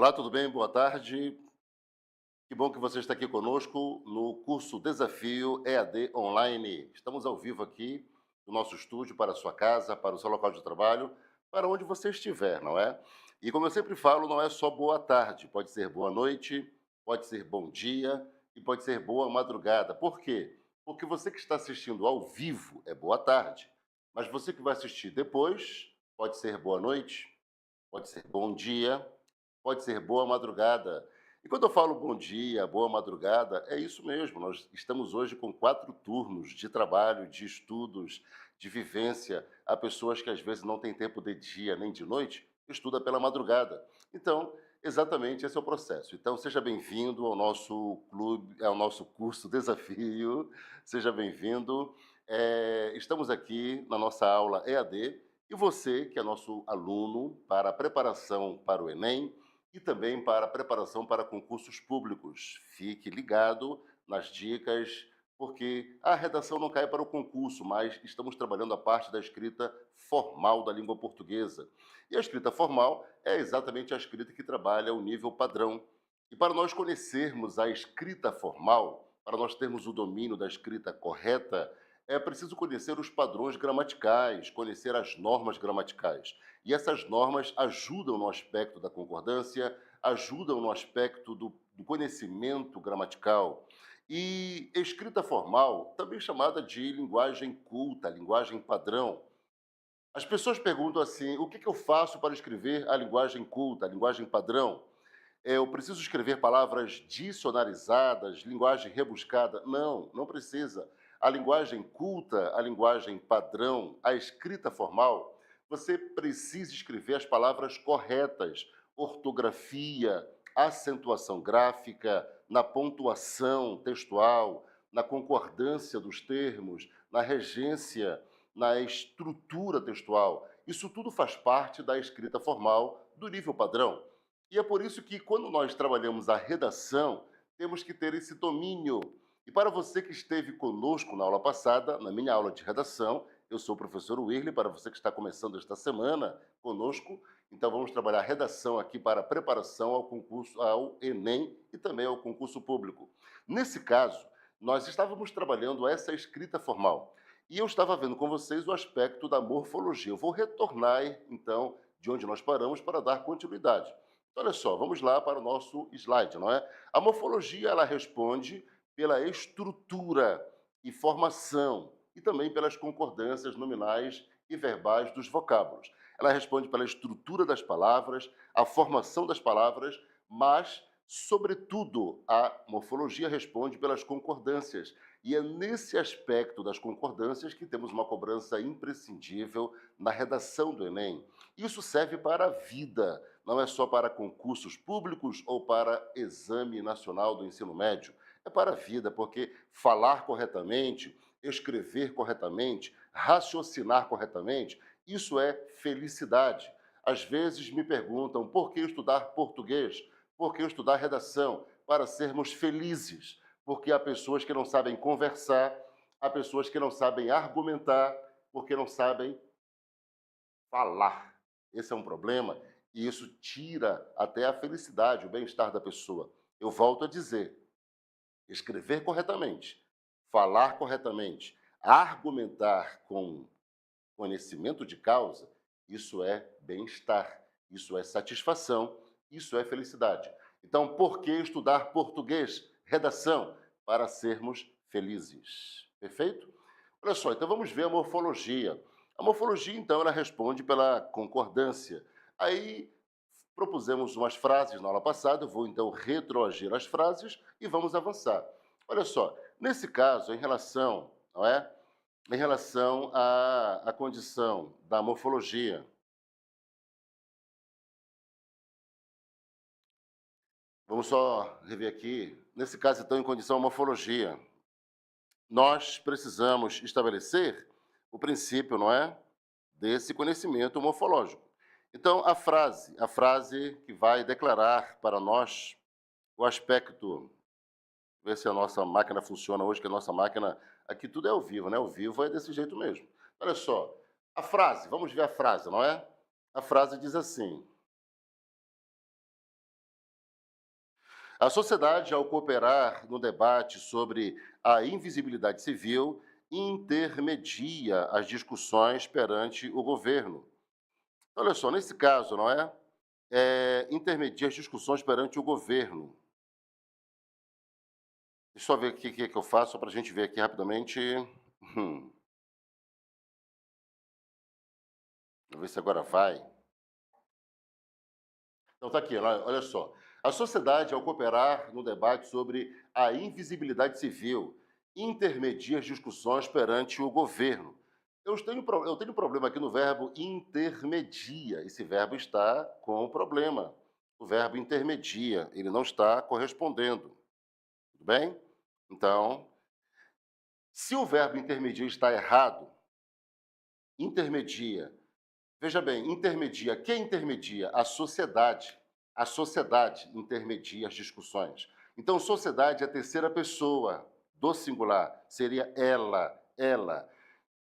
Olá, tudo bem? Boa tarde. Que bom que você está aqui conosco no curso Desafio EAD Online. Estamos ao vivo aqui no nosso estúdio, para a sua casa, para o seu local de trabalho, para onde você estiver, não é? E como eu sempre falo, não é só boa tarde, pode ser boa noite, pode ser bom dia e pode ser boa madrugada. Por quê? Porque você que está assistindo ao vivo é boa tarde, mas você que vai assistir depois pode ser boa noite, pode ser bom dia, pode ser boa madrugada. E quando eu falo bom dia, boa madrugada, é isso mesmo. Nós estamos hoje com 4 turnos de trabalho, de estudos, de vivência. Há pessoas que às vezes não têm tempo de dia nem de noite, estuda pela madrugada. Então, exatamente esse é o processo. Então, seja bem-vindo ao nosso clube, ao nosso curso Desafio. Seja bem-vindo. Estamos aqui na nossa aula EAD e você, que é nosso aluno para a preparação para o Enem e também para a preparação para concursos públicos, fique ligado nas dicas, porque a redação não cai para o concurso, mas estamos trabalhando a parte da escrita formal da língua portuguesa. E a escrita formal é exatamente a escrita que trabalha o nível padrão. E para nós conhecermos a escrita formal, para nós termos o domínio da escrita correta, é preciso conhecer os padrões gramaticais, conhecer as normas gramaticais. E essas normas ajudam no aspecto da concordância, ajudam no aspecto do conhecimento gramatical. E escrita formal, também chamada de linguagem culta, linguagem padrão. As pessoas perguntam assim: o que eu faço para escrever a linguagem culta, a linguagem padrão? Eu preciso escrever palavras dicionarizadas, linguagem rebuscada? Não, não precisa. A linguagem culta, a linguagem padrão, a escrita formal, você precisa escrever as palavras corretas, ortografia, acentuação gráfica, na pontuação textual, na concordância dos termos, na regência, na estrutura textual. Isso tudo faz parte da escrita formal do nível padrão. E é por isso que, quando nós trabalhamos a redação, temos que ter esse domínio. E para você que esteve conosco na aula passada, na minha aula de redação, eu sou o professor Wirley, para você que está começando esta semana conosco, então vamos trabalhar redação aqui para preparação ao concurso, ao Enem e também ao concurso público. Nesse caso, nós estávamos trabalhando essa escrita formal. E eu estava vendo com vocês o aspecto da morfologia. Eu vou retornar, então, de onde nós paramos para dar continuidade. Então, olha só, vamos lá para o nosso slide, não é? A morfologia, ela responde pela estrutura e formação e também pelas concordâncias nominais e verbais dos vocábulos. Ela responde pela estrutura das palavras, a formação das palavras, mas, sobretudo, a morfologia responde pelas concordâncias. E é nesse aspecto das concordâncias que temos uma cobrança imprescindível na redação do Enem. Isso serve para a vida, não é só para concursos públicos ou para exame nacional do ensino médio. É para a vida, porque falar corretamente, escrever corretamente, raciocinar corretamente, isso é felicidade. Às vezes me perguntam por que estudar português, por que estudar redação, para sermos felizes, porque há pessoas que não sabem conversar, há pessoas que não sabem argumentar, porque não sabem falar. Esse é um problema e isso tira até a felicidade, o bem-estar da pessoa. Eu volto a dizer: escrever corretamente, falar corretamente, argumentar com conhecimento de causa, isso é bem-estar, isso é satisfação, isso é felicidade. Então, por que estudar português, redação? Para sermos felizes. Perfeito? Olha só, então vamos ver a morfologia. A morfologia, então, ela responde pela concordância. Aí propusemos umas frases na aula passada, eu vou então retroagir as frases e vamos avançar. Olha só, nesse caso, em relação, não é? Em relação à condição da morfologia, vamos só rever aqui. Nesse caso, então, em condição à morfologia, nós precisamos estabelecer o princípio, não é? Desse conhecimento morfológico. Então, a frase que vai declarar para nós o aspecto, ver se a nossa máquina funciona hoje, que a nossa máquina, aqui tudo é ao vivo, né? Ao vivo é desse jeito mesmo. Olha só, a frase, vamos ver a frase, não é? A frase diz assim: A sociedade, ao cooperar no debate sobre a invisibilidade civil, intermedia as discussões perante o governo. Olha só, nesse caso, não é? Intermedia as discussões perante o governo. Deixa eu ver o que eu faço para a gente ver aqui rapidamente. Hum, Vamos ver se agora vai. Então tá aqui, olha só. A sociedade, ao cooperar no debate sobre a invisibilidade civil, intermedia as discussões perante o governo. Eu tenho problema aqui no verbo intermedia. Esse verbo está com problema. O verbo intermedia, ele não está correspondendo. Tudo bem? Então, se o verbo intermedia está errado, intermedia. Veja bem, intermedia. Quem intermedia? A sociedade. A sociedade intermedia as discussões. Então, sociedade é a terceira pessoa do singular. Seria ela, ela.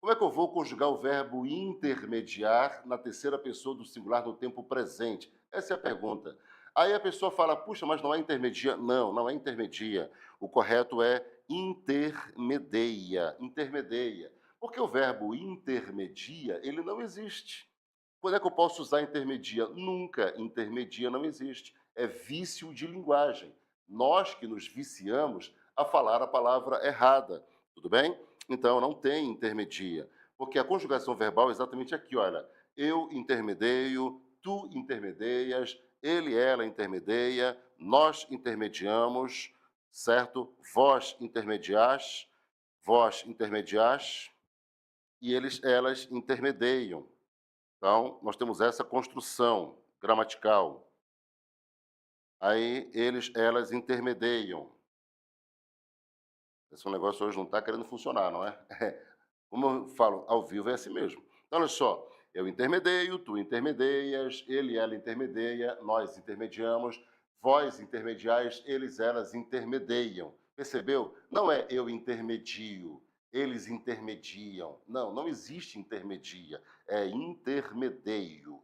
Como é que eu vou conjugar o verbo intermediar na terceira pessoa do singular no tempo presente? Essa é a pergunta. Aí a pessoa fala, puxa, mas não é intermedia? Não, não é intermedia. O correto é intermedeia, intermedeia. Porque o verbo intermedia, ele não existe. Quando é que eu posso usar intermedia? Nunca. Intermedia não existe. É vício de linguagem. Nós que nos viciamos a falar a palavra errada. Tudo bem? Então, não tem intermedia. Porque a conjugação verbal é exatamente aqui, olha. Eu intermedeio, tu intermedias, ele, ela intermedia, nós intermediamos, certo? Vós intermediais, e eles, elas intermediam. Então, nós temos essa construção gramatical. Aí, eles, elas intermediam. Esse negócio hoje não está querendo funcionar, não é? Como eu falo, ao vivo é assim mesmo. Então, olha só, eu intermedeio, tu intermedias, ele, ela intermedia, nós intermediamos, vós intermediais, eles, elas intermediam. Percebeu? Não é eu intermedio, eles intermediam. Não, não existe intermedia, é intermedeio.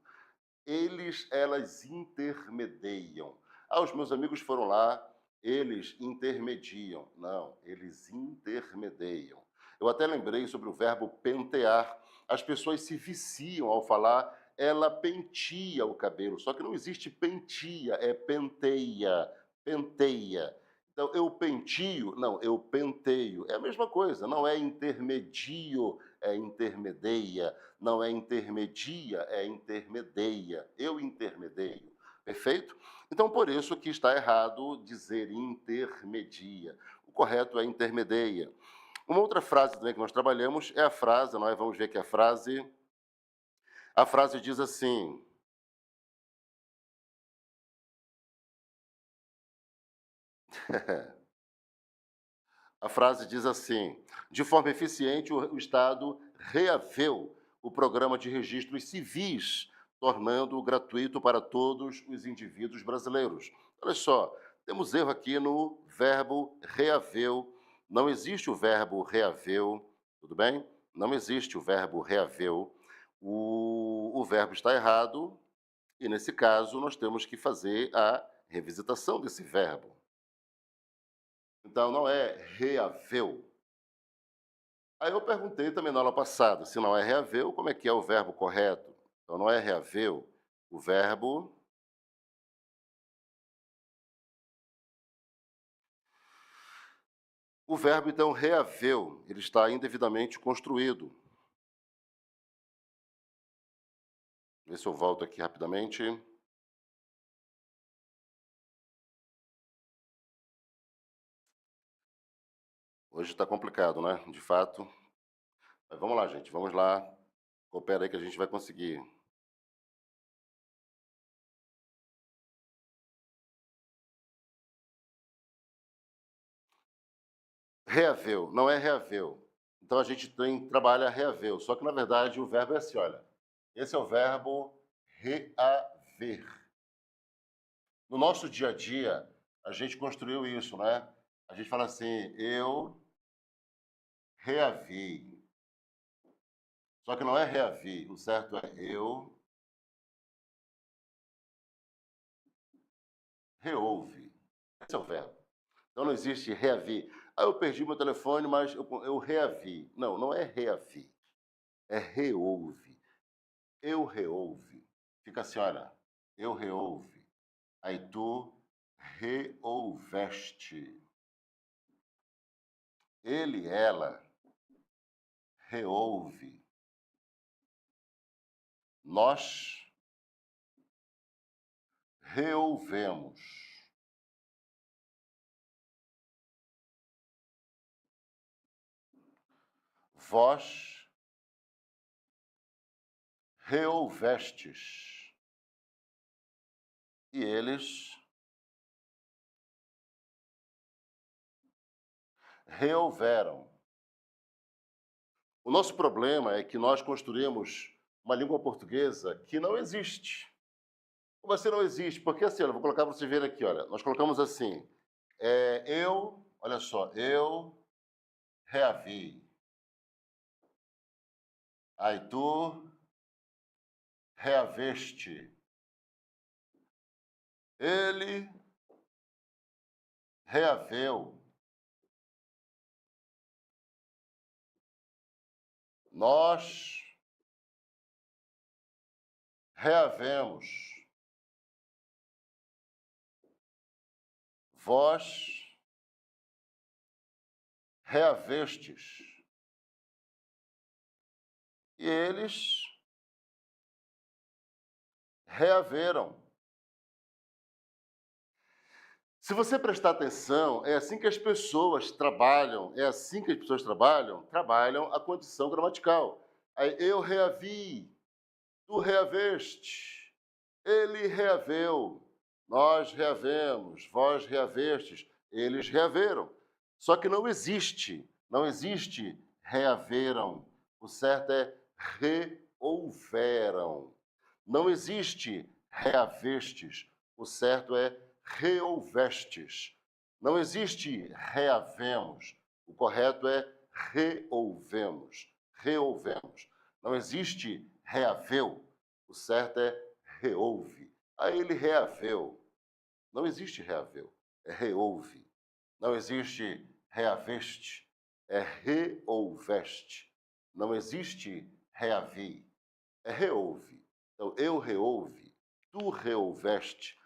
Eles, elas intermediam. Ah, os meus amigos foram lá, eles intermediam. Não, eles intermediam. Eu até lembrei sobre o verbo pentear. As pessoas se viciam ao falar, ela penteia o cabelo. Só que não existe pentia, é penteia, penteia. Então, eu pentio, não, eu penteio. É a mesma coisa, não é intermedio, é intermedeia. Não é intermedia, é intermedeia. Eu intermedeio. Perfeito? Então, por isso que está errado dizer intermedia. O correto é intermedeia. Uma outra frase também que nós trabalhamos é a frase, nós vamos ver que a frase diz assim, a frase diz assim, de forma eficiente o Estado reaveu o programa de registros civis, tornando-o gratuito para todos os indivíduos brasileiros. Olha só, temos erro aqui no verbo reaveu, não existe o verbo reaveu, tudo bem? Não existe o verbo reaveu, o verbo está errado e, nesse caso, nós temos que fazer a revisitação desse verbo. Então, não é reaveu. Aí eu perguntei também na aula passada, se não é reaveu, como é que é o verbo correto? Então, não é reaveu, o verbo então reaveu, ele está indevidamente construído. Vê se eu volto aqui rapidamente. Hoje está complicado, né? De fato. Mas vamos lá, gente, vamos lá. Coopera aí que a gente vai conseguir. Reaveu, não é reaveu. Então a gente trabalha reaveu, só que na verdade o verbo é assim, olha. Esse é o verbo reaver. No nosso dia a dia, a gente construiu isso, né? A gente fala assim, eu reavi. Só que não é reavi, o certo é eu reouve. é o verbo. Então não existe reaver. Ah, eu perdi meu telefone, mas eu reavi. Não, não é reavi. É reouve. Eu reouve. Fica assim, olha. Eu reouve. Aí tu reouveste. Ele, ela, reouve. Nós reouvemos. Vós reouvestes. E eles reouveram. O nosso problema é que nós construímos uma língua portuguesa que não existe. Como assim não existe? Porque assim, eu vou colocar para vocês verem aqui, olha. Nós colocamos assim, olha só, eu reavi. Aí tu reaveste. Ele reaveu. Nós reavemos. Vós reavestes. E eles reaveram. Se você prestar atenção, é assim que as pessoas trabalham, trabalham a condição gramatical. Aí, eu reavi, tu reaveste, ele reaveu, nós reavemos, vós reavestes, eles reaveram. Só que não existe reaveram. O certo é reouveram. Não existe reavestes. O certo é reouvestes. Não existe reavemos. O correto é reouvemos. Reouvemos. Não existe reaveu. O certo é reouve. Aí ele reaveu. Não existe reaveu. É reouve. Não existe reaveste. É reouveste. Não existe reavi. É reouve. Então, eu reouve, tu reouveste,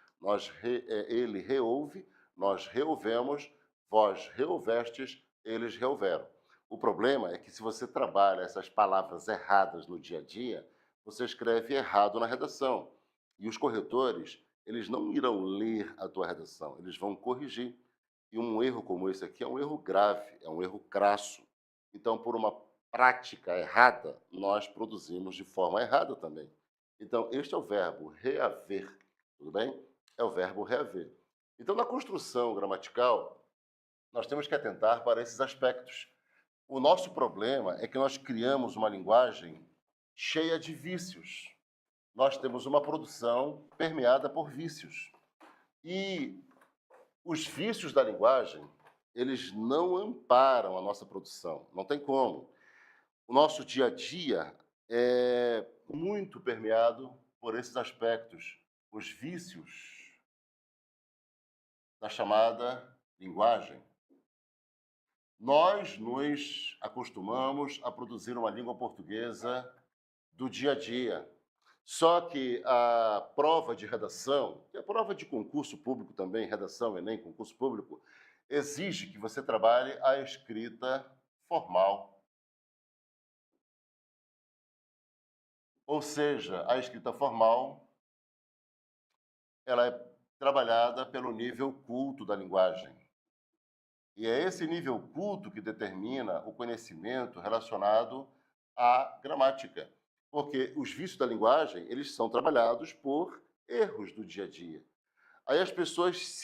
ele reouve, nós reouvemos, vós reouvestes, eles reouveram. O problema é que se você trabalha essas palavras erradas no dia a dia, você escreve errado na redação. E os corretores, eles não irão ler a tua redação, eles vão corrigir. E um erro como esse aqui é um erro grave, é um erro crasso. Então, por uma prática errada, nós produzimos de forma errada também. Então, este é o verbo reaver, tudo bem? É o verbo reaver. Então, na construção gramatical, nós temos que atentar para esses aspectos. O nosso problema é que nós criamos uma linguagem cheia de vícios. Nós temos uma produção permeada por vícios. E os vícios da linguagem, eles não amparam a nossa produção, não tem como. O nosso dia a dia é muito permeado por esses aspectos, os vícios da chamada linguagem. Nós nos acostumamos a produzir uma língua portuguesa do dia a dia. Só que a prova de redação, e a prova de concurso público também, redação, Enem, concurso público, exige que você trabalhe a escrita formal. Ou seja, a escrita formal, ela é trabalhada pelo nível culto da linguagem. E é esse nível culto que determina o conhecimento relacionado à gramática. Porque os vícios da linguagem, eles são trabalhados por erros do dia a dia. Aí as pessoas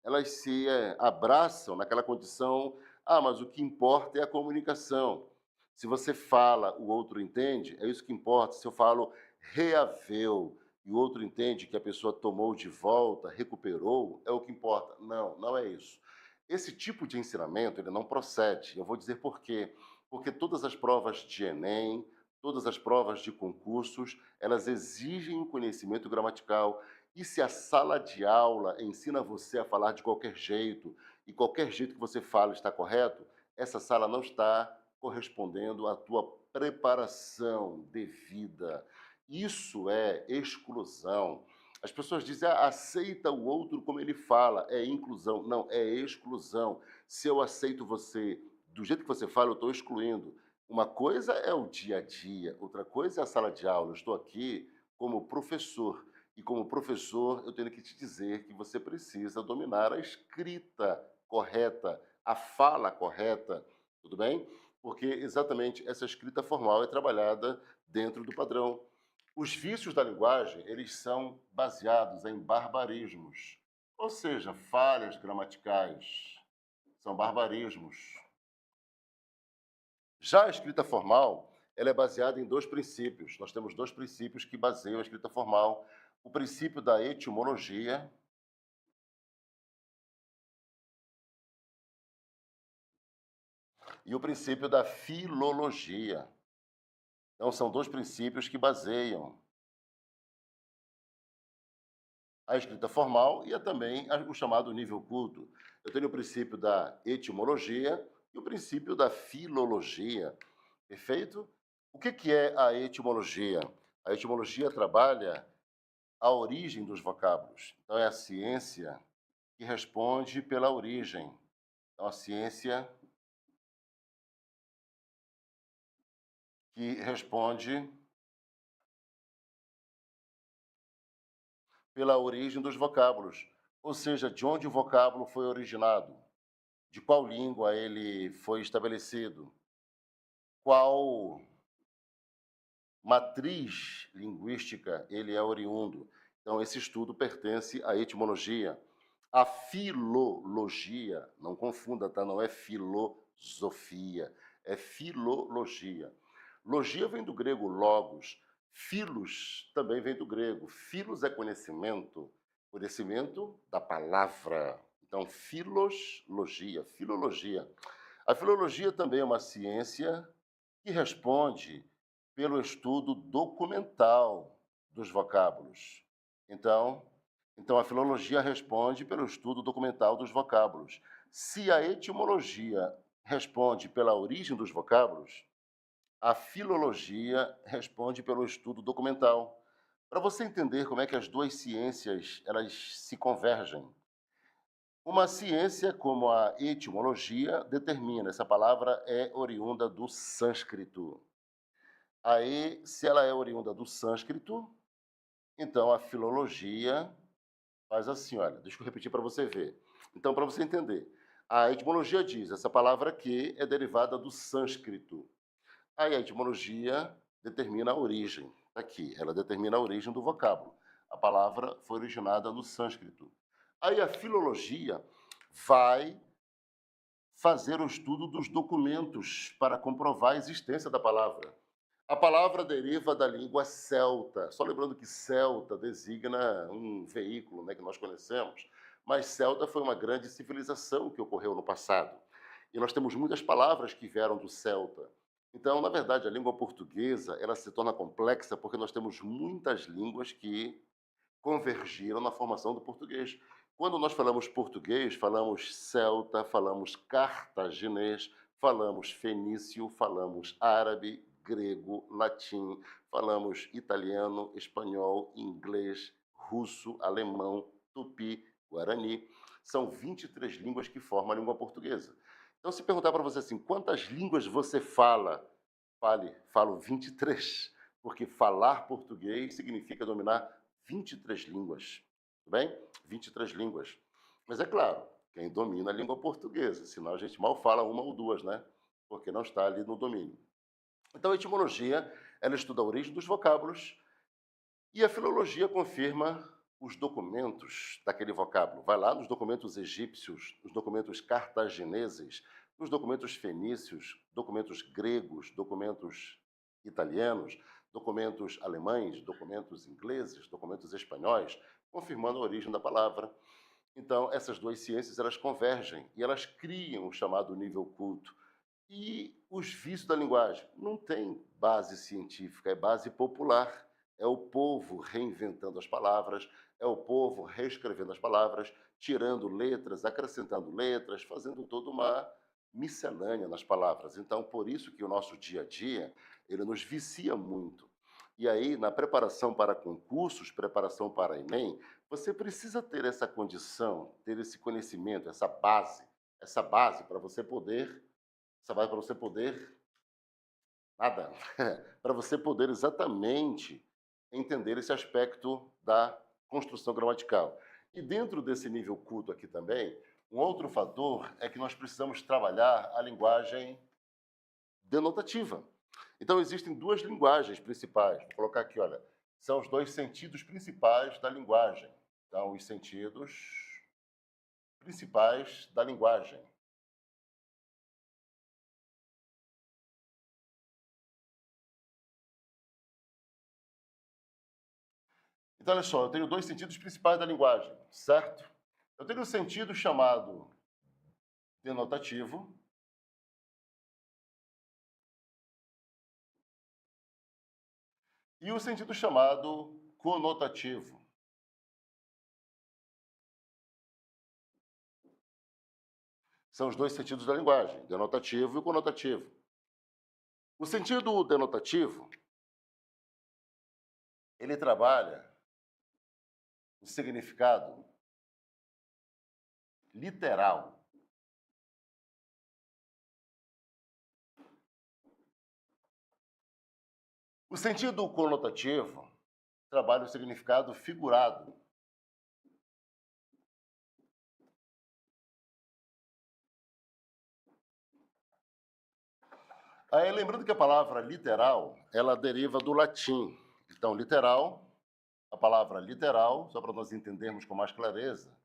elas se abraçam naquela condição, mas o que importa é a comunicação. Se você fala, o outro entende, é isso que importa. Se eu falo reaveu e o outro entende que a pessoa tomou de volta, recuperou, é o que importa. Não, não é isso. Esse tipo de ensinamento, ele não procede. Eu vou dizer por quê. Porque todas as provas de Enem, todas as provas de concursos, elas exigem o conhecimento gramatical, E se a sala de aula ensina você a falar de qualquer jeito, e qualquer jeito que você fala está correto, essa sala não está correspondendo à tua preparação devida. Isso é exclusão. As pessoas dizem, aceita o outro como ele fala, é inclusão. Não, é exclusão. Se eu aceito você do jeito que você fala, eu estou excluindo. Uma coisa é o dia a dia, outra coisa é a sala de aula. Eu estou aqui como professor. E como professor, eu tenho que te dizer que você precisa dominar a escrita correta, a fala correta, tudo bem? Porque exatamente essa escrita formal é trabalhada dentro do padrão. Os vícios da linguagem, eles são baseados em barbarismos, ou seja, falhas gramaticais, são barbarismos. Já a escrita formal, ela é baseada em dois princípios. Nós temos dois princípios que baseiam a escrita formal. O princípio da etimologia e o princípio da filologia. Então, são dois princípios que baseiam a escrita formal e também o chamado nível culto. Eu tenho o princípio da etimologia e o princípio da filologia. Perfeito? O que é a etimologia? A etimologia trabalha a origem dos vocábulos. Então, é a ciência que responde pela origem. Então, a ciência que responde pela origem dos vocábulos, ou seja, de onde o vocábulo foi originado, de qual língua ele foi estabelecido, qual matriz linguística ele é oriundo. Então, esse estudo pertence à etimologia. A filologia, não confunda, tá? Não é filosofia, é filologia. Logia vem do grego logos, filos também vem do grego. Filos é conhecimento, conhecimento da palavra. Então, filologia, filologia. A filologia também é uma ciência que responde pelo estudo documental dos vocábulos. Então, a filologia responde pelo estudo documental dos vocábulos. Se a etimologia responde pela origem dos vocábulos, a filologia responde pelo estudo documental. Para você entender como é que as duas ciências elas se convergem. Uma ciência como a etimologia determina, essa palavra é oriunda do sânscrito. Aí, se ela é oriunda do sânscrito, então a filologia faz assim, olha, deixa eu repetir para você ver. Então, para você entender, a etimologia diz, essa palavra aqui é derivada do sânscrito. Aí a etimologia determina a origem, tá aqui, ela determina a origem do vocábulo. A palavra foi originada no sânscrito. Aí a filologia vai fazer o estudo dos documentos para comprovar a existência da palavra. A palavra deriva da língua celta. Só lembrando que celta designa um veículo, né, que nós conhecemos, mas celta foi uma grande civilização que ocorreu no passado. E nós temos muitas palavras que vieram do celta. Então, na verdade, a língua portuguesa, ela se torna complexa porque nós temos muitas línguas que convergiram na formação do português. Quando nós falamos português, falamos celta, falamos cartaginês, falamos fenício, falamos árabe, grego, latim, falamos italiano, espanhol, inglês, russo, alemão, tupi, guarani. São 23 línguas que formam a língua portuguesa. Então, se perguntar para você assim, quantas línguas você fala? Falo 23, porque falar português significa dominar 23 línguas, tudo bem? 23 línguas. Mas é claro, quem domina a língua portuguesa, senão a gente mal fala uma ou duas, né? Porque não está ali no domínio. Então, a etimologia, ela estuda a origem dos vocábulos e a filologia confirma os documentos daquele vocábulo. Vai lá nos documentos egípcios, nos documentos cartagineses, nos documentos fenícios, documentos gregos, documentos italianos, documentos alemães, documentos ingleses, documentos espanhóis, confirmando a origem da palavra. Então, essas duas ciências elas convergem e elas criam o chamado nível culto. E os vícios da linguagem não tem base científica, é base popular. é o povo reinventando as palavras, é o povo reescrevendo as palavras, tirando letras, acrescentando letras, fazendo toda uma miscelânea nas palavras. Então, por isso que o nosso dia a dia, ele nos vicia muito. E aí, na preparação para concursos, preparação para Enem, você precisa ter essa condição, ter esse conhecimento, essa base para você poder, essa base para você poder nada, para você poder exatamente entender esse aspecto da construção gramatical. E dentro desse nível culto aqui também, um outro fator é que nós precisamos trabalhar a linguagem denotativa. Então, existem duas linguagens principais. Vou colocar aqui, olha, são os dois sentidos principais da linguagem. Então, os sentidos principais da linguagem. Então, olha só, eu tenho dois sentidos principais da linguagem, certo? Eu tenho o sentido chamado denotativo e o sentido chamado conotativo. São os dois sentidos da linguagem, denotativo e conotativo. O sentido denotativo, ele trabalha o significado literal. O sentido conotativo trabalha o significado figurado. Aí, lembrando que a palavra literal, ela deriva do latim. Então, literal, a palavra literal, só para nós entendermos com mais clareza,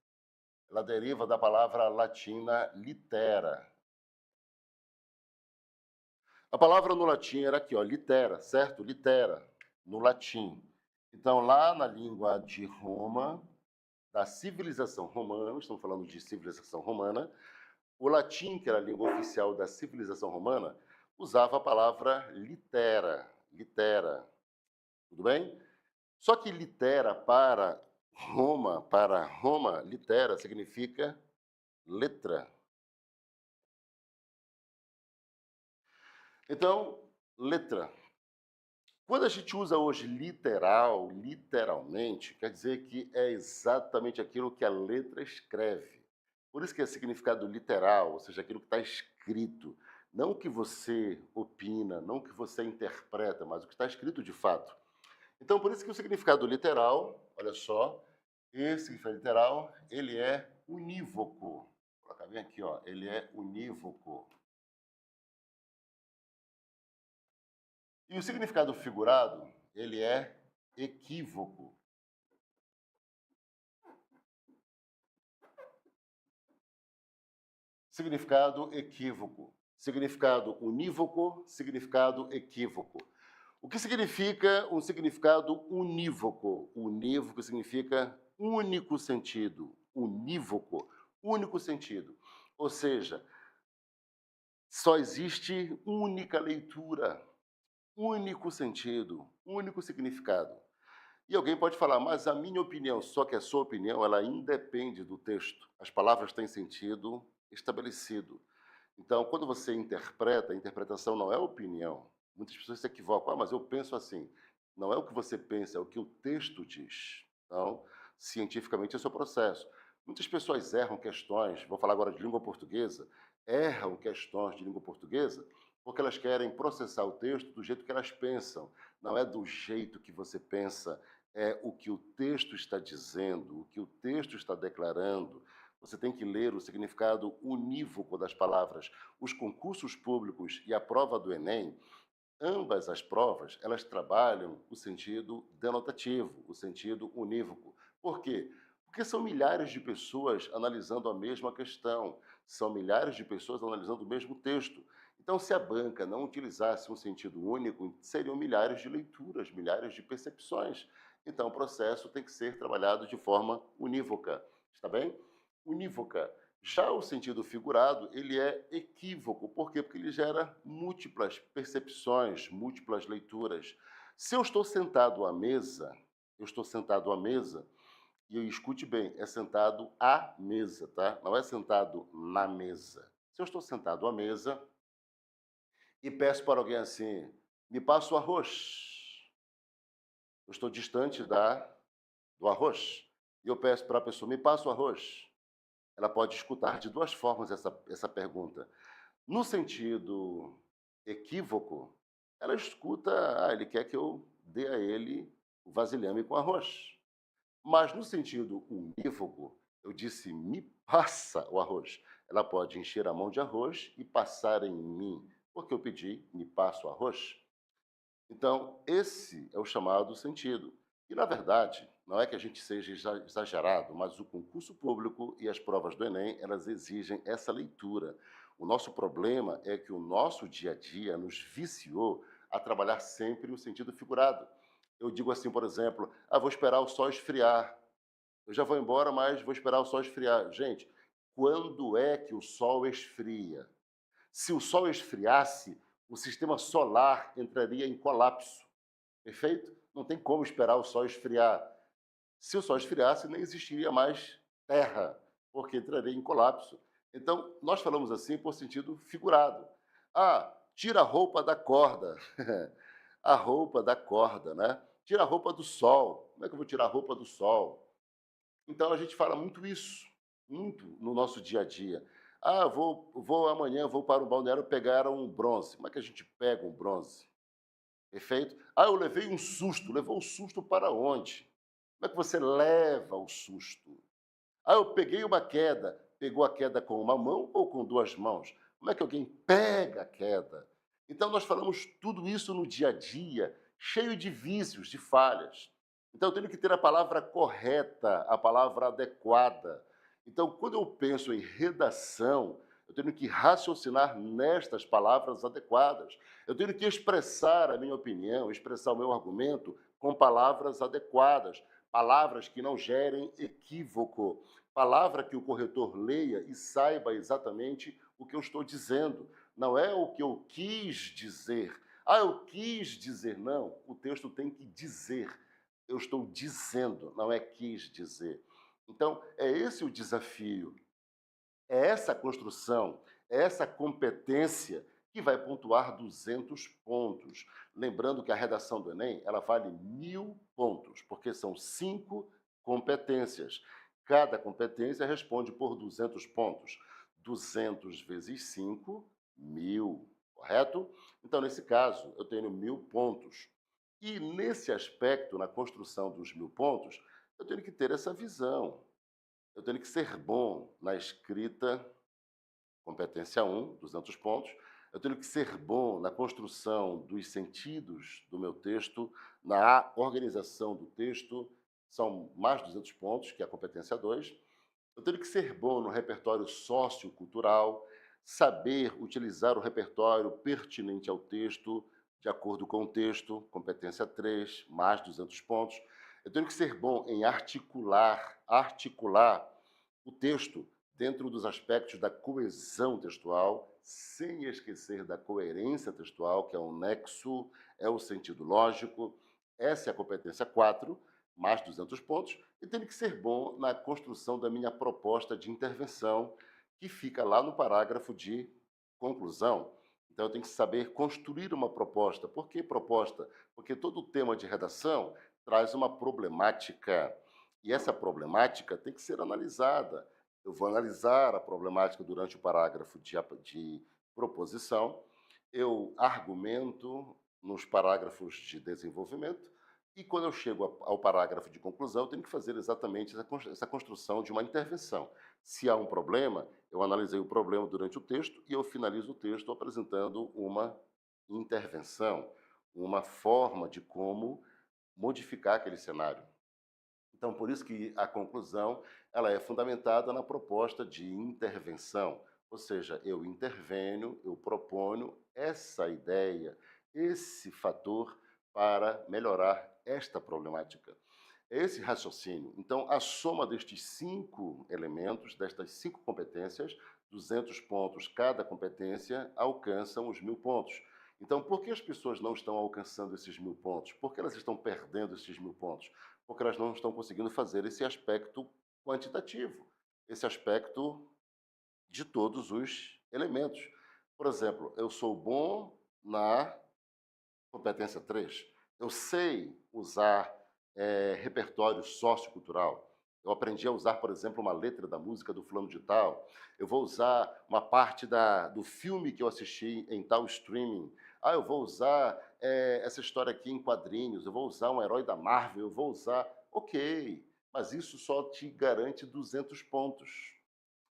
ela deriva da palavra latina litera. A palavra no latim era aqui, ó, litera, certo? Litera, no latim. Então, lá na língua de Roma, da civilização romana, estamos falando de civilização romana, o latim, que era a língua oficial da civilização romana, usava a palavra litera, litera. Tudo bem? Só que litera para Roma, litera significa letra. Então, letra. Quando a gente usa hoje literal, literalmente, quer dizer que é exatamente aquilo que a letra escreve. Por isso que é significado literal, ou seja, aquilo que está escrito. Não o que você opina, não o que você interpreta, mas o que está escrito de fato. Então, por isso que o significado literal, olha só, esse significado literal, ele é unívoco. Vou colocar bem aqui, ó, ele é unívoco. E o significado figurado, ele é equívoco. Significado equívoco. Significado unívoco, significado equívoco. O que significa um significado unívoco? Unívoco significa único sentido. Unívoco, único sentido. Ou seja, só existe única leitura, único sentido, único significado. E alguém pode falar, mas a minha opinião, só que a sua opinião, ela independe do texto. As palavras têm sentido estabelecido. Então, quando você interpreta, a interpretação não é opinião. Muitas pessoas se equivocam. Ah, mas eu penso assim. Não é o que você pensa, é o que o texto diz. Então, cientificamente, esse é o processo. Muitas pessoas erram questões, vou falar agora de língua portuguesa, erram questões de língua portuguesa porque elas querem processar o texto do jeito que elas pensam. Não é do jeito que você pensa, é o que o texto está dizendo, o que o texto está declarando. Você tem que ler o significado unívoco das palavras. Os concursos públicos e a prova do Enem, ambas as provas, elas trabalham o sentido denotativo, o sentido unívoco. Por quê? Porque são milhares de pessoas analisando a mesma questão, são milhares de pessoas analisando o mesmo texto. Então, se a banca não utilizasse um sentido único, seriam milhares de leituras, milhares de percepções. Então, o processo tem que ser trabalhado de forma unívoca. Está bem? Unívoca. Já o sentido figurado, ele é equívoco. Por quê? Porque ele gera múltiplas percepções, múltiplas leituras. Se eu estou sentado à mesa, eu estou sentado à mesa, e eu escute bem, é sentado à mesa, tá? Não é sentado na mesa. Se eu estou sentado à mesa e peço para alguém assim, me passa o arroz. Eu estou distante do arroz. E eu peço para a pessoa, me passa o arroz. Ela pode escutar de duas formas essa pergunta. No sentido equívoco, ela escuta, ele quer que eu dê a ele o vasilhame com arroz. Mas no sentido unívoco, eu disse: "Me passa o arroz". Ela pode encher a mão de arroz e passar em mim, porque eu pedi: "Me passa o arroz". Então, esse é o chamado sentido. E, na verdade, não é que a gente seja exagerado, mas o concurso público e as provas do Enem, elas exigem essa leitura. O nosso problema é que o nosso dia a dia nos viciou a trabalhar sempre no sentido figurado. Eu digo assim, por exemplo, vou esperar o sol esfriar. Eu já vou embora, mas vou esperar o sol esfriar. Gente, quando é que o sol esfria? Se o sol esfriasse, o sistema solar entraria em colapso, perfeito? Não tem como esperar o sol esfriar. Se o sol esfriasse, nem existiria mais terra, porque entraria em colapso. Então, nós falamos assim por sentido figurado. Tira a roupa da corda. A roupa da corda, né? Tira a roupa do sol. Como é que eu vou tirar a roupa do sol? Então a gente fala muito isso, muito no nosso dia a dia. Vou amanhã, vou para o balneário pegar um bronze. Como é que a gente pega um bronze? Perfeito? Eu levei um susto. Levou o susto para onde? Como é que você leva o susto? Eu peguei uma queda. Pegou a queda com uma mão ou com duas mãos? Como é que alguém pega a queda? Então, nós falamos tudo isso no dia a dia, cheio de vícios, de falhas. Então, eu tenho que ter a palavra correta, a palavra adequada. Então, quando eu penso em redação, eu tenho que raciocinar nestas palavras adequadas. Eu tenho que expressar a minha opinião, expressar o meu argumento com palavras adequadas, palavras que não gerem equívoco, palavra que o corretor leia e saiba exatamente o que eu estou dizendo. Não é o que eu quis dizer. Eu quis dizer. Não, o texto tem que dizer. Eu estou dizendo, não é quis dizer. Então, é esse o desafio. É essa construção, é essa competência que vai pontuar 200 pontos. Lembrando que a redação do Enem, ela vale 1.000 pontos, porque são 5 competências. Cada competência responde por 200 pontos. 200 vezes 5, 1.000, correto? Então, nesse caso, eu tenho 1.000 pontos. E nesse aspecto, na construção dos 1.000 pontos, eu tenho que ter essa visão. Eu tenho que ser bom na escrita, competência 1, 200 pontos. Eu tenho que ser bom na construção dos sentidos do meu texto, na organização do texto, são mais 200 pontos, que é a competência 2. Eu tenho que ser bom no repertório sociocultural, saber utilizar o repertório pertinente ao texto, de acordo com o texto, competência 3, mais 200 pontos. Eu tenho que ser bom em articular o texto dentro dos aspectos da coesão textual, sem esquecer da coerência textual, que é o nexo, é o sentido lógico. Essa é a competência 4, mais 200 pontos, e tenho que ser bom na construção da minha proposta de intervenção, que fica lá no parágrafo de conclusão. Então, eu tenho que saber construir uma proposta. Por que proposta? Porque todo tema de redação traz uma problemática, e essa problemática tem que ser analisada. Eu vou analisar a problemática durante o parágrafo de proposição, eu argumento nos parágrafos de desenvolvimento, e quando eu chego ao parágrafo de conclusão, eu tenho que fazer exatamente essa construção de uma intervenção. Se há um problema, eu analisei o problema durante o texto e eu finalizo o texto apresentando uma intervenção, uma forma de como modificar aquele cenário. Então, por isso que a conclusão ela é fundamentada na proposta de intervenção, ou seja, eu intervenho, eu proponho essa ideia, esse fator para melhorar esta problemática. É esse raciocínio. Então, a soma destes 5 elementos, destas 5 competências, 200 pontos cada competência, alcançam os 1.000 pontos. Então, por que as pessoas não estão alcançando esses 1.000 pontos? Por que elas estão perdendo esses 1.000 pontos? Porque elas não estão conseguindo fazer esse aspecto quantitativo, esse aspecto de todos os elementos. Por exemplo, eu sou bom na competência 3. Eu sei usar repertório sociocultural. Eu aprendi a usar, por exemplo, uma letra da música do fulano de tal. Eu vou usar uma parte do filme que eu assisti em tal streaming. Ah, eu vou usar essa história aqui em quadrinhos. Eu vou usar um herói da Marvel. Eu vou usar... Ok, mas isso só te garante 200 pontos.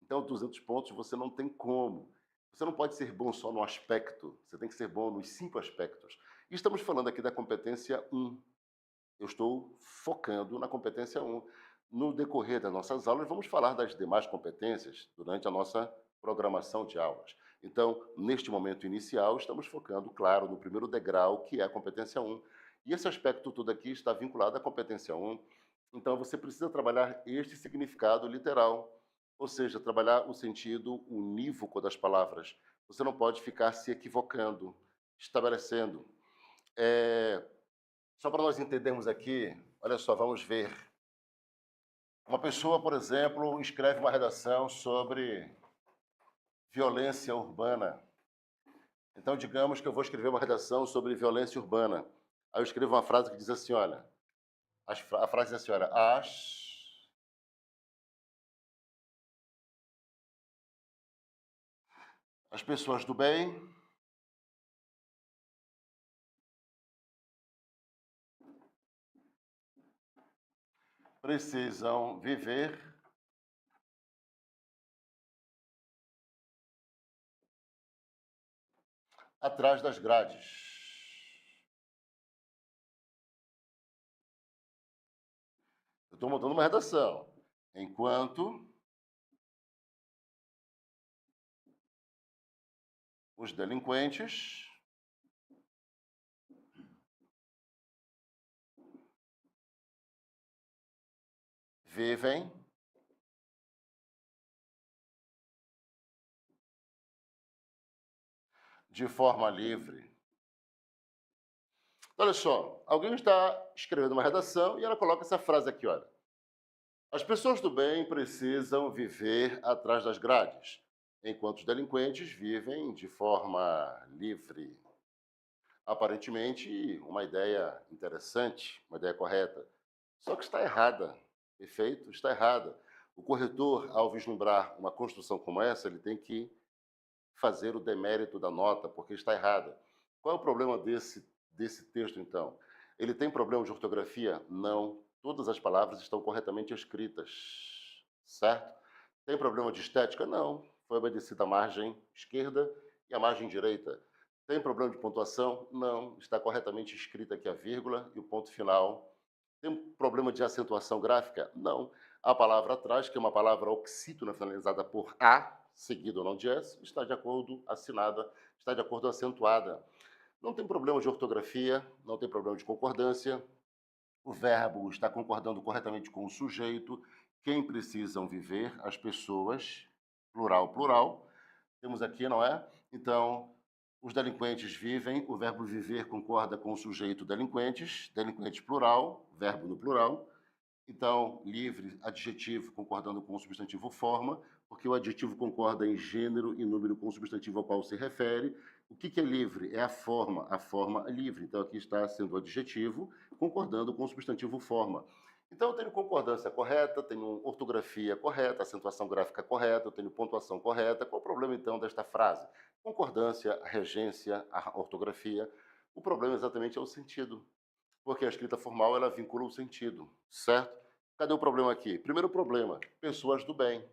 Então, 200 pontos você não tem como. Você não pode ser bom só no aspecto, você tem que ser bom nos 5 aspectos. E estamos falando aqui da competência 1. Eu estou focando na competência 1. No decorrer das nossas aulas, vamos falar das demais competências durante a nossa programação de aulas. Então, neste momento inicial, estamos focando, claro, no primeiro degrau, que é a competência 1. E esse aspecto todo aqui está vinculado à competência 1. Então, você precisa trabalhar este significado literal, ou seja, trabalhar o sentido unívoco das palavras. Você não pode ficar se equivocando, estabelecendo. Só para nós entendermos aqui, olha só, vamos ver. Uma pessoa, por exemplo, escreve uma redação sobre violência urbana. Então, digamos que eu vou escrever uma redação sobre violência urbana. Aí eu escrevo uma frase que diz assim, olha, a frase diz assim, olha, as pessoas do bem precisam viver atrás das grades. Eu estou montando uma redação. Enquanto os delinquentes vivem de forma livre. Olha só, alguém está escrevendo uma redação e ela coloca essa frase aqui, olha. As pessoas do bem precisam viver atrás das grades, enquanto os delinquentes vivem de forma livre. Aparentemente, uma ideia interessante, uma ideia correta, só que está errada. Perfeito? Está errada. O corretor, ao vislumbrar uma construção como essa, ele tem que fazer o demérito da nota, porque está errada. Qual é o problema desse texto, então? Ele tem problema de ortografia? Não. Todas as palavras estão corretamente escritas, certo? Tem problema de estética? Não. Foi obedecida a margem esquerda e a margem direita. Tem problema de pontuação? Não. Está corretamente escrita aqui a vírgula e o ponto final. Tem um problema de acentuação gráfica? Não. A palavra atrás, que é uma palavra oxítona finalizada por A, seguido ou não de S, está de acordo assinada, está de acordo acentuada. Não tem problema de ortografia, não tem problema de concordância. O verbo está concordando corretamente com o sujeito. Quem precisam viver? As pessoas, plural, plural. Temos aqui, não é? Então, os delinquentes vivem, o verbo viver concorda com o sujeito delinquentes, delinquentes plural, verbo no plural. Então, livre, adjetivo concordando com o substantivo forma, porque o adjetivo concorda em gênero e número com o substantivo ao qual se refere. O que é livre? É a forma é livre. Então, aqui está sendo o adjetivo concordando com o substantivo forma. Então, eu tenho concordância correta, tenho ortografia correta, acentuação gráfica correta, eu tenho pontuação correta. Qual o problema, então, desta frase? Concordância, regência, a ortografia. O problema exatamente é o sentido, porque a escrita formal ela vincula o sentido, certo? Cadê o problema aqui? Primeiro problema, pessoas do bem.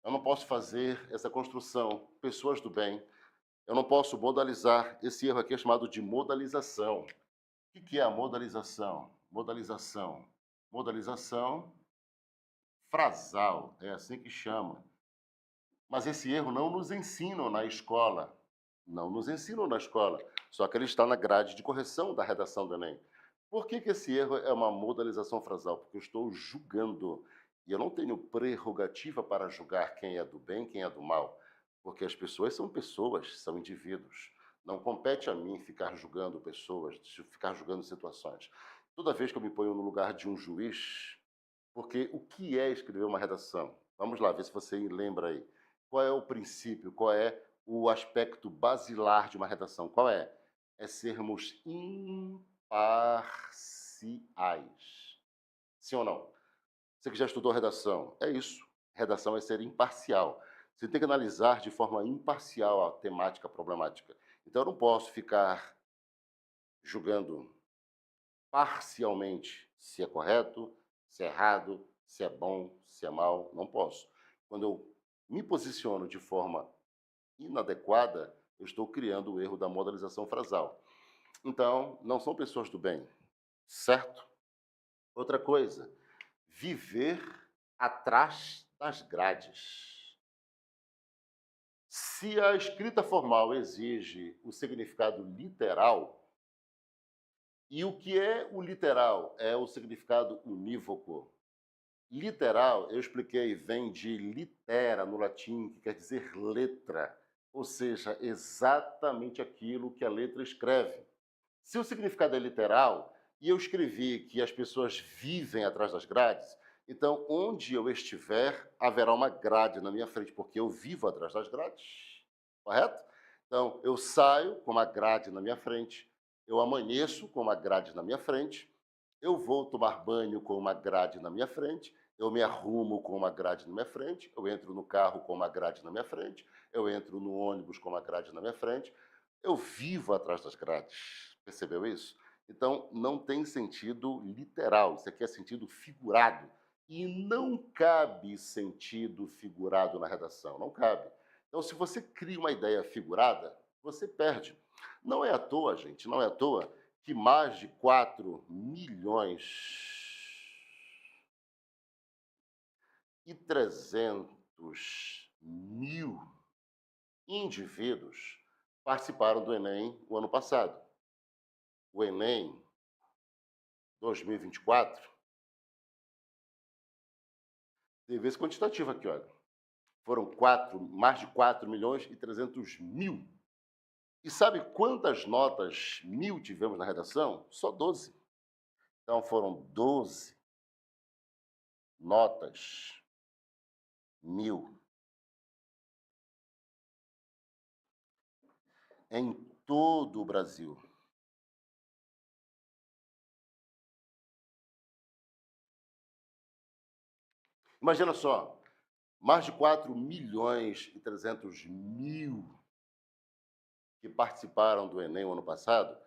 Eu não posso fazer essa construção, pessoas do bem. Eu não posso modalizar. Esse erro aqui é chamado de modalização. O que é a modalização? Modalização frasal, é assim que chama. Mas esse erro não nos ensinam na escola. Não nos ensinam na escola. Só que ele está na grade de correção da redação do Enem. Por que esse erro é uma modalização frasal? Porque eu estou julgando. E eu não tenho prerrogativa para julgar quem é do bem, quem é do mal. Porque as pessoas, são indivíduos. Não compete a mim ficar julgando pessoas, ficar julgando situações. Toda vez que eu me ponho no lugar de um juiz, porque o que é escrever uma redação? Vamos lá, ver se você lembra aí. Qual é o princípio? Qual é o aspecto basilar de uma redação? Qual é? É sermos imparciais. Sim ou não? Você que já estudou redação, é isso. Redação é ser imparcial. Você tem que analisar de forma imparcial a temática problemática. Então, eu não posso ficar julgando parcialmente se é correto, se é errado, se é bom, se é mal. Não posso. Quando eu me posiciono de forma inadequada, eu estou criando o erro da modalização frasal. Então, não são pessoas do bem, certo? Outra coisa, viver atrás das grades. Se a escrita formal exige o significado literal, e o que é o literal? É o significado unívoco. Literal, eu expliquei, vem de litera no latim, que quer dizer letra, ou seja, exatamente aquilo que a letra escreve. Se o significado é literal, e eu escrevi que as pessoas vivem atrás das grades, então onde eu estiver, haverá uma grade na minha frente, porque eu vivo atrás das grades, correto? Então, eu saio com uma grade na minha frente, eu amanheço com uma grade na minha frente, eu vou tomar banho com uma grade na minha frente, eu me arrumo com uma grade na minha frente, eu entro no carro com uma grade na minha frente, eu entro no ônibus com uma grade na minha frente, eu vivo atrás das grades. Percebeu isso? Então, não tem sentido literal, isso aqui é sentido figurado. E não cabe sentido figurado na redação, não cabe. Então, se você cria uma ideia figurada, você perde. Não é à toa, gente, não é à toa que mais de 4 milhões e 300 mil indivíduos participaram do Enem o ano passado. O Enem 2024 teve esse quantitativo aqui, olha. Foram mais de 4 milhões e 300 mil. E sabe quantas notas mil tivemos na redação? Só 12. Então foram 12 notas mil em todo o Brasil. Imagina só, mais de 4 milhões e 300 mil que participaram do Enem no ano passado,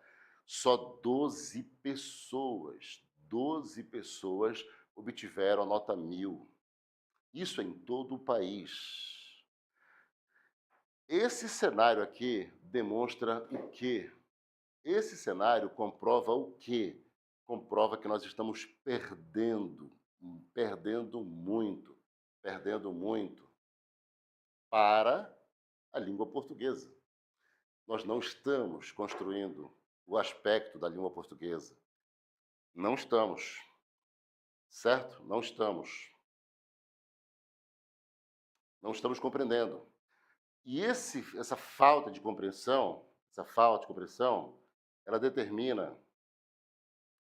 só 12 pessoas obtiveram a nota mil. Isso em todo o país. Esse cenário aqui demonstra o quê? Esse cenário comprova o quê? Comprova que nós estamos perdendo muito para a língua portuguesa. Nós não estamos construindo o aspecto da língua portuguesa. Não estamos, certo? Não estamos. Não estamos compreendendo. E essa falta de compreensão, ela determina,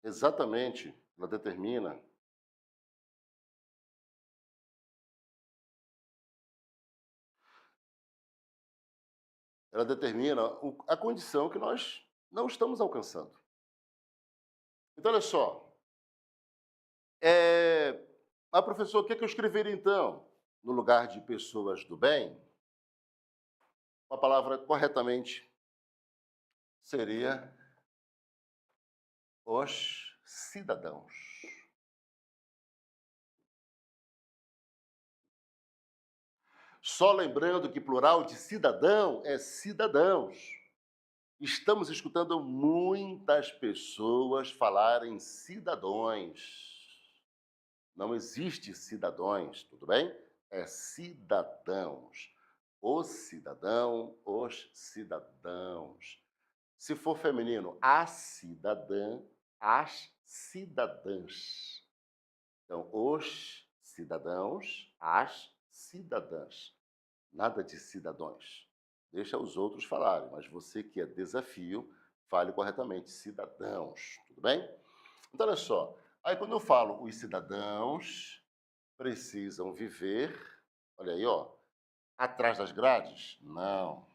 exatamente, ela determina a condição que nós não estamos alcançando. Então, olha só, professor, o que é que eu escreveria então? No lugar de pessoas do bem, a palavra corretamente seria os cidadãos. Só lembrando que plural de cidadão é cidadãos. Estamos escutando muitas pessoas falarem cidadãos. Não existe cidadãos, tudo bem? É cidadãos. O cidadão, os cidadãos. Se for feminino, a cidadã, as cidadãs. Então, os cidadãos, as cidadãs. Nada de cidadãos. deixa os outros falarem, mas você que é desafio, fale corretamente, cidadãos, tudo bem? Então, olha só, aí quando eu falo os cidadãos precisam viver, olha aí, ó, atrás das grades? Não.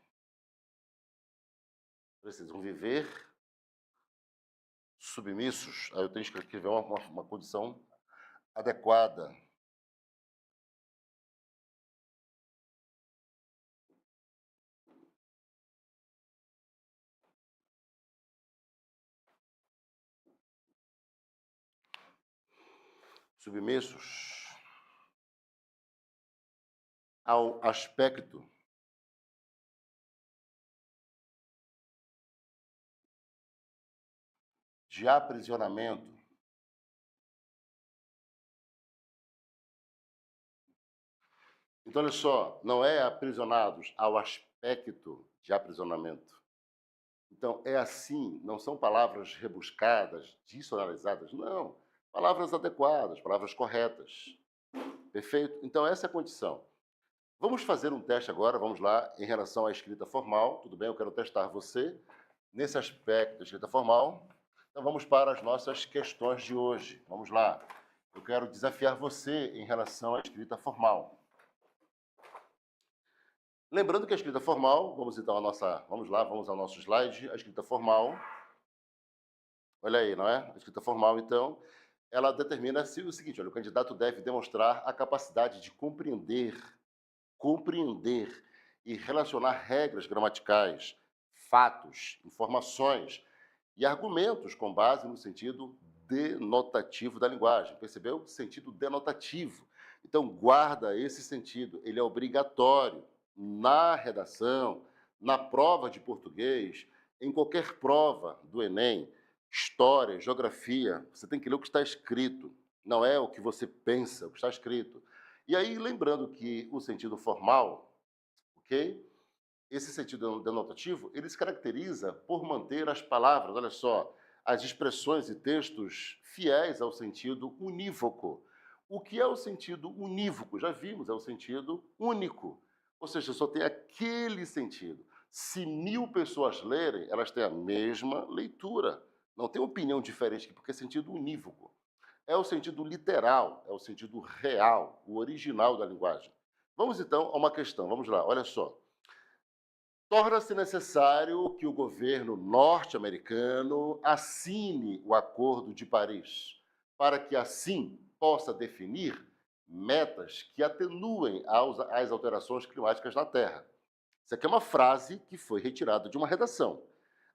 Precisam viver submissos. Aí eu tenho que escrever uma condição adequada. Submissos ao aspecto de aprisionamento. Então, olha só, não é aprisionados ao aspecto de aprisionamento. Então, é assim, não são palavras rebuscadas, dicionalizadas, não. Palavras adequadas, palavras corretas. Perfeito? Então, essa é a condição. Vamos fazer um teste agora, vamos lá, em relação à escrita formal. Tudo bem? Eu quero testar você nesse aspecto da escrita formal. Então, vamos para as nossas questões de hoje. Vamos lá. Eu quero desafiar você em relação à escrita formal. Lembrando que a escrita formal, vamos então vamos lá, vamos ao nosso slide, a escrita formal. Olha aí, não é? A escrita formal, então, ela determina o seguinte, olha, o candidato deve demonstrar a capacidade de compreender e relacionar regras gramaticais, fatos, informações e argumentos com base no sentido denotativo da linguagem. Percebeu? Sentido denotativo. Então, guarda esse sentido, ele é obrigatório na redação, na prova de português, em qualquer prova do Enem, história, geografia, você tem que ler o que está escrito, não é o que você pensa, o que está escrito. E aí, lembrando que o sentido formal, ok? Esse sentido denotativo, ele se caracteriza por manter as palavras, olha só, as expressões e textos fiéis ao sentido unívoco. O que é o sentido unívoco? Já vimos, é o sentido único. Ou seja, só tem aquele sentido. Se 1000 pessoas lerem, elas têm a mesma leitura. Não tem opinião diferente, porque é sentido unívoco. É o sentido literal, é o sentido real, o original da linguagem. Vamos então a uma questão, vamos lá, olha só. Torna-se necessário que o governo norte-americano assine o Acordo de Paris, para que assim possa definir metas que atenuem as alterações climáticas na Terra. Isso aqui é uma frase que foi retirada de uma redação.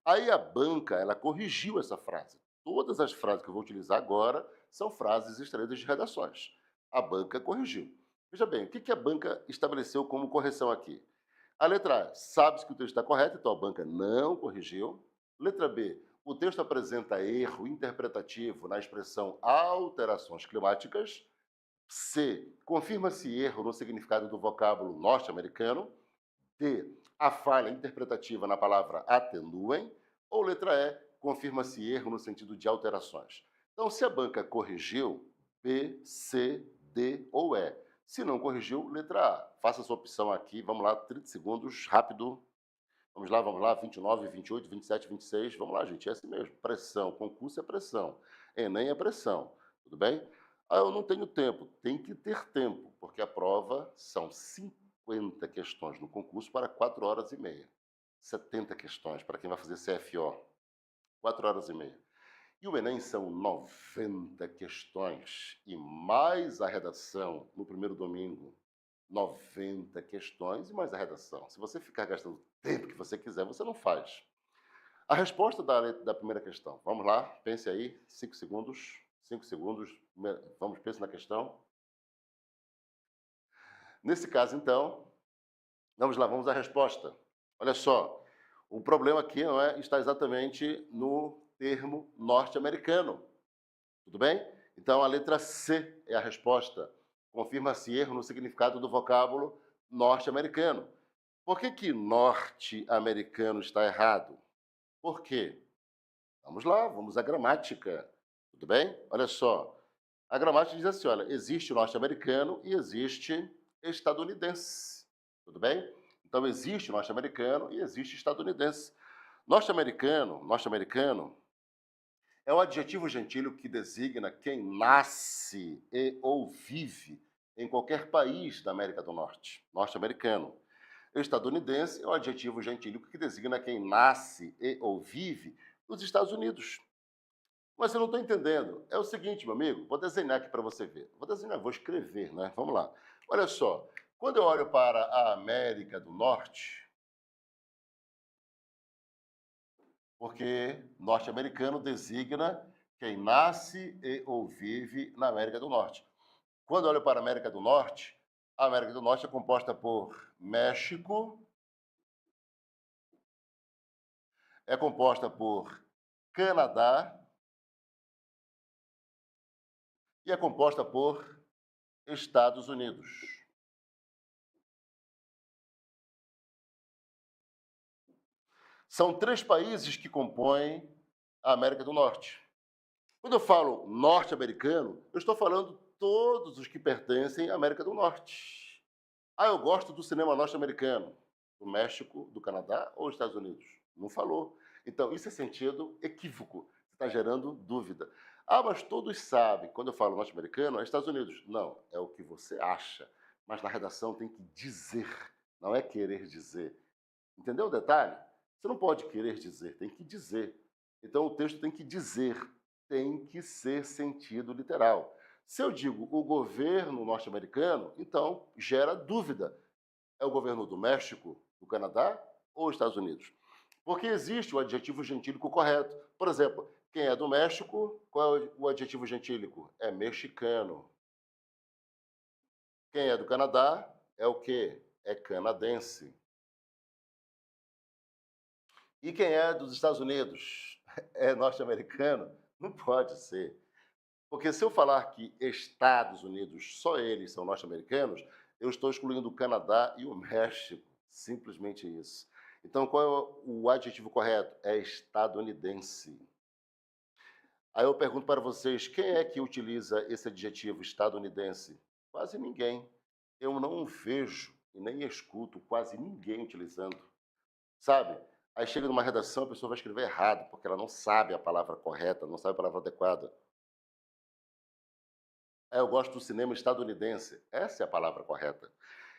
Aí a banca, ela corrigiu essa frase. Todas as frases que eu vou utilizar agora são frases extraídas de redações. A banca corrigiu. Veja bem, o que a banca estabeleceu como correção aqui? A letra A, sabe-se que o texto está correto, então a banca não corrigiu. Letra B, o texto apresenta erro interpretativo na expressão alterações climáticas. C, confirma-se erro no significado do vocábulo norte-americano. D, a falha interpretativa na palavra atenuem. Ou letra E, confirma-se erro no sentido de alterações. Então, se a banca corrigiu, B, C, D ou E. Se não corrigiu, letra A. Faça a sua opção aqui, vamos lá, 30 segundos, rápido. Vamos lá, 29, 28, 27, 26. Vamos lá, gente, é assim mesmo. Pressão, concurso é pressão. Enem é pressão, tudo bem? Ah, eu não tenho tempo. Tem que ter tempo, porque a prova são 50 questões no concurso para 4 horas e meia. 70 questões para quem vai fazer CFO. 4 horas e meia. E o Enem são 90 questões e mais a redação no primeiro domingo. 90 questões e mais a redação. Se você ficar gastando o tempo que você quiser, você não faz. A resposta da primeira questão. Vamos lá, pense aí, 5 segundos. 5 segundos, vamos, pense na questão. Nesse caso, então, vamos lá, vamos à resposta. Olha só, o problema aqui não é, está exatamente no termo norte-americano. Tudo bem? Então, a letra C é a resposta. Confirma-se erro no significado do vocábulo norte-americano. Por que norte-americano está errado? Por quê? Vamos lá, vamos à gramática. Tudo bem? Olha só. A gramática diz assim, olha, existe norte-americano e existe estadunidense. Tudo bem? Então, existe norte-americano e existe estadunidense. Norte-americano é o adjetivo gentílico que designa quem nasce e ou vive em qualquer país da América do Norte. Norte-americano. Estadunidense é o adjetivo gentílico que designa quem nasce e ou vive nos Estados Unidos. Mas eu não estou entendendo. É o seguinte, meu amigo, vou desenhar aqui para você ver. Vou desenhar, vou escrever, né? Vamos lá. Olha só, quando eu olho para a América do Norte, porque norte-americano designa quem nasce e ou vive na América do Norte. Quando eu olho para a América do Norte é composta por México, é composta por Canadá e é composta por Estados Unidos. São três países que compõem a América do Norte. Quando eu falo norte-americano, eu estou falando todos os que pertencem à América do Norte. Ah, eu gosto do cinema norte-americano, do México, do Canadá ou Estados Unidos? Não falou. Então, isso é sentido equívoco. Você está gerando dúvida. Ah, mas todos sabem, quando eu falo norte-americano, é Estados Unidos. Não, é o que você acha. Mas na redação tem que dizer, não é querer dizer. Entendeu o detalhe? Você não pode querer dizer, tem que dizer. Então, o texto tem que dizer, tem que ser sentido literal. Se eu digo o governo norte-americano, então gera dúvida. É o governo do México, do Canadá ou Estados Unidos? Porque existe o adjetivo gentílico correto. Por exemplo, quem é do México, qual é o adjetivo gentílico? É mexicano. Quem é do Canadá é o quê? É canadense. E quem é dos Estados Unidos é norte-americano? Não pode ser. Porque se eu falar que Estados Unidos, só eles são norte-americanos, eu estou excluindo o Canadá e o México. Simplesmente isso. Então, qual é o adjetivo correto? É estadunidense. Aí eu pergunto para vocês, quem é que utiliza esse adjetivo estadunidense? Quase ninguém. Eu não vejo e nem escuto quase ninguém utilizando. Sabe? Aí chega numa redação, a pessoa vai escrever errado, porque ela não sabe a palavra correta, não sabe a palavra adequada. Eu gosto do cinema estadunidense. Essa é a palavra correta.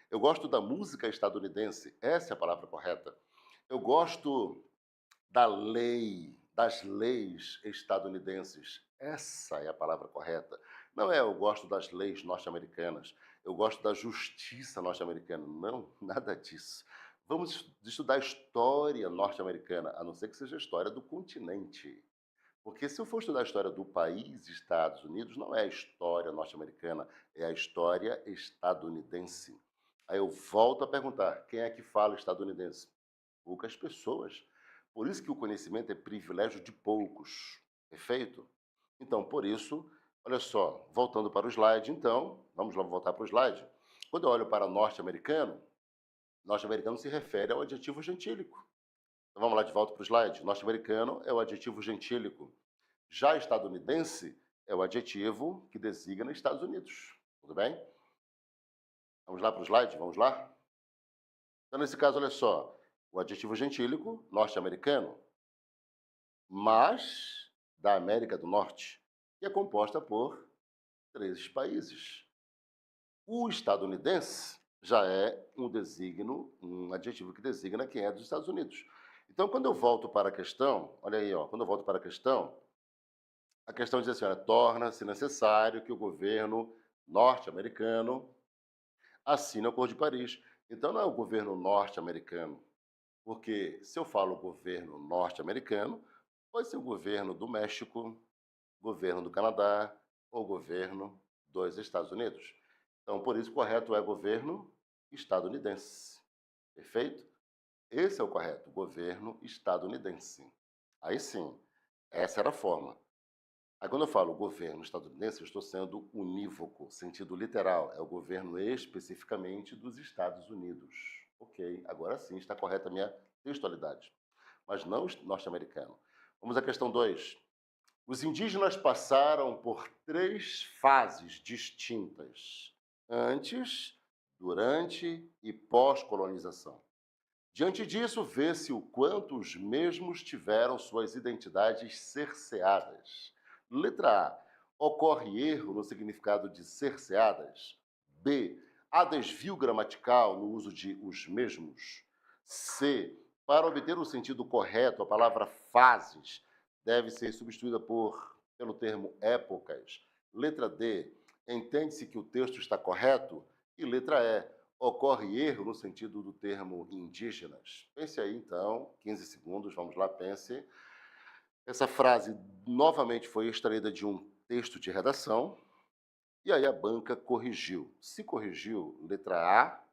Eu gosto da música estadunidense. Essa é a palavra correta. Eu gosto da lei, das leis estadunidenses. Essa é a palavra correta. Não é eu gosto das leis norte-americanas, eu gosto da justiça norte-americana. Não, nada disso. Vamos estudar a história norte-americana, a não ser que seja a história do continente. Porque se eu for estudar a história do país Estados Unidos, não é a história norte-americana, é a história estadunidense. Aí eu volto a perguntar, quem é que fala estadunidense? Poucas pessoas. Por isso que o conhecimento é privilégio de poucos. Perfeito? Então, por isso, olha só, voltando para o slide, então, vamos lá voltar para o slide. Quando eu olho para norte-americano, norte-americano se refere ao adjetivo gentílico. Então, vamos lá de volta para o slide. Norte-americano é o adjetivo gentílico. Já estadunidense é o adjetivo que designa Estados Unidos. Tudo bem? Vamos lá para o slide? Vamos lá? Então, nesse caso, olha só. O adjetivo gentílico, norte-americano, mas da América do Norte, que é composta por três países. O estadunidense já é um adjetivo que designa quem é dos Estados Unidos. Então, quando eu volto para a questão, olha aí, ó, quando eu volto para a questão diz assim, olha, torna-se necessário que o governo norte-americano assine o Acordo de Paris. Então, não é o governo norte-americano, porque se eu falo governo norte-americano, pode ser o governo do México, governo do Canadá ou governo dos Estados Unidos. Então, por isso, o correto é governo estadunidense. Perfeito? Esse é o correto, governo estadunidense. Aí sim, essa era a forma. Aí, quando eu falo governo estadunidense, eu estou sendo unívoco, sentido literal. É o governo especificamente dos Estados Unidos. Ok, agora sim está correta a minha textualidade. Mas não norte-americano. Vamos à questão 2. Os indígenas passaram por três fases distintas: antes, durante e pós-colonização. Diante disso, vê-se o quanto os mesmos tiveram suas identidades cerceadas. Letra A. Ocorre erro no significado de cerceadas. B. Há desvio gramatical no uso de os mesmos. C. Para obter o sentido correto, a palavra fases deve ser substituída pelo termo épocas. Letra D. Entende-se que o texto está correto? E letra E. Ocorre erro no sentido do termo indígenas? Pense aí, então, 15 segundos, vamos lá, pense. Essa frase novamente foi extraída de um texto de redação, e aí a banca corrigiu. Se corrigiu, letra A,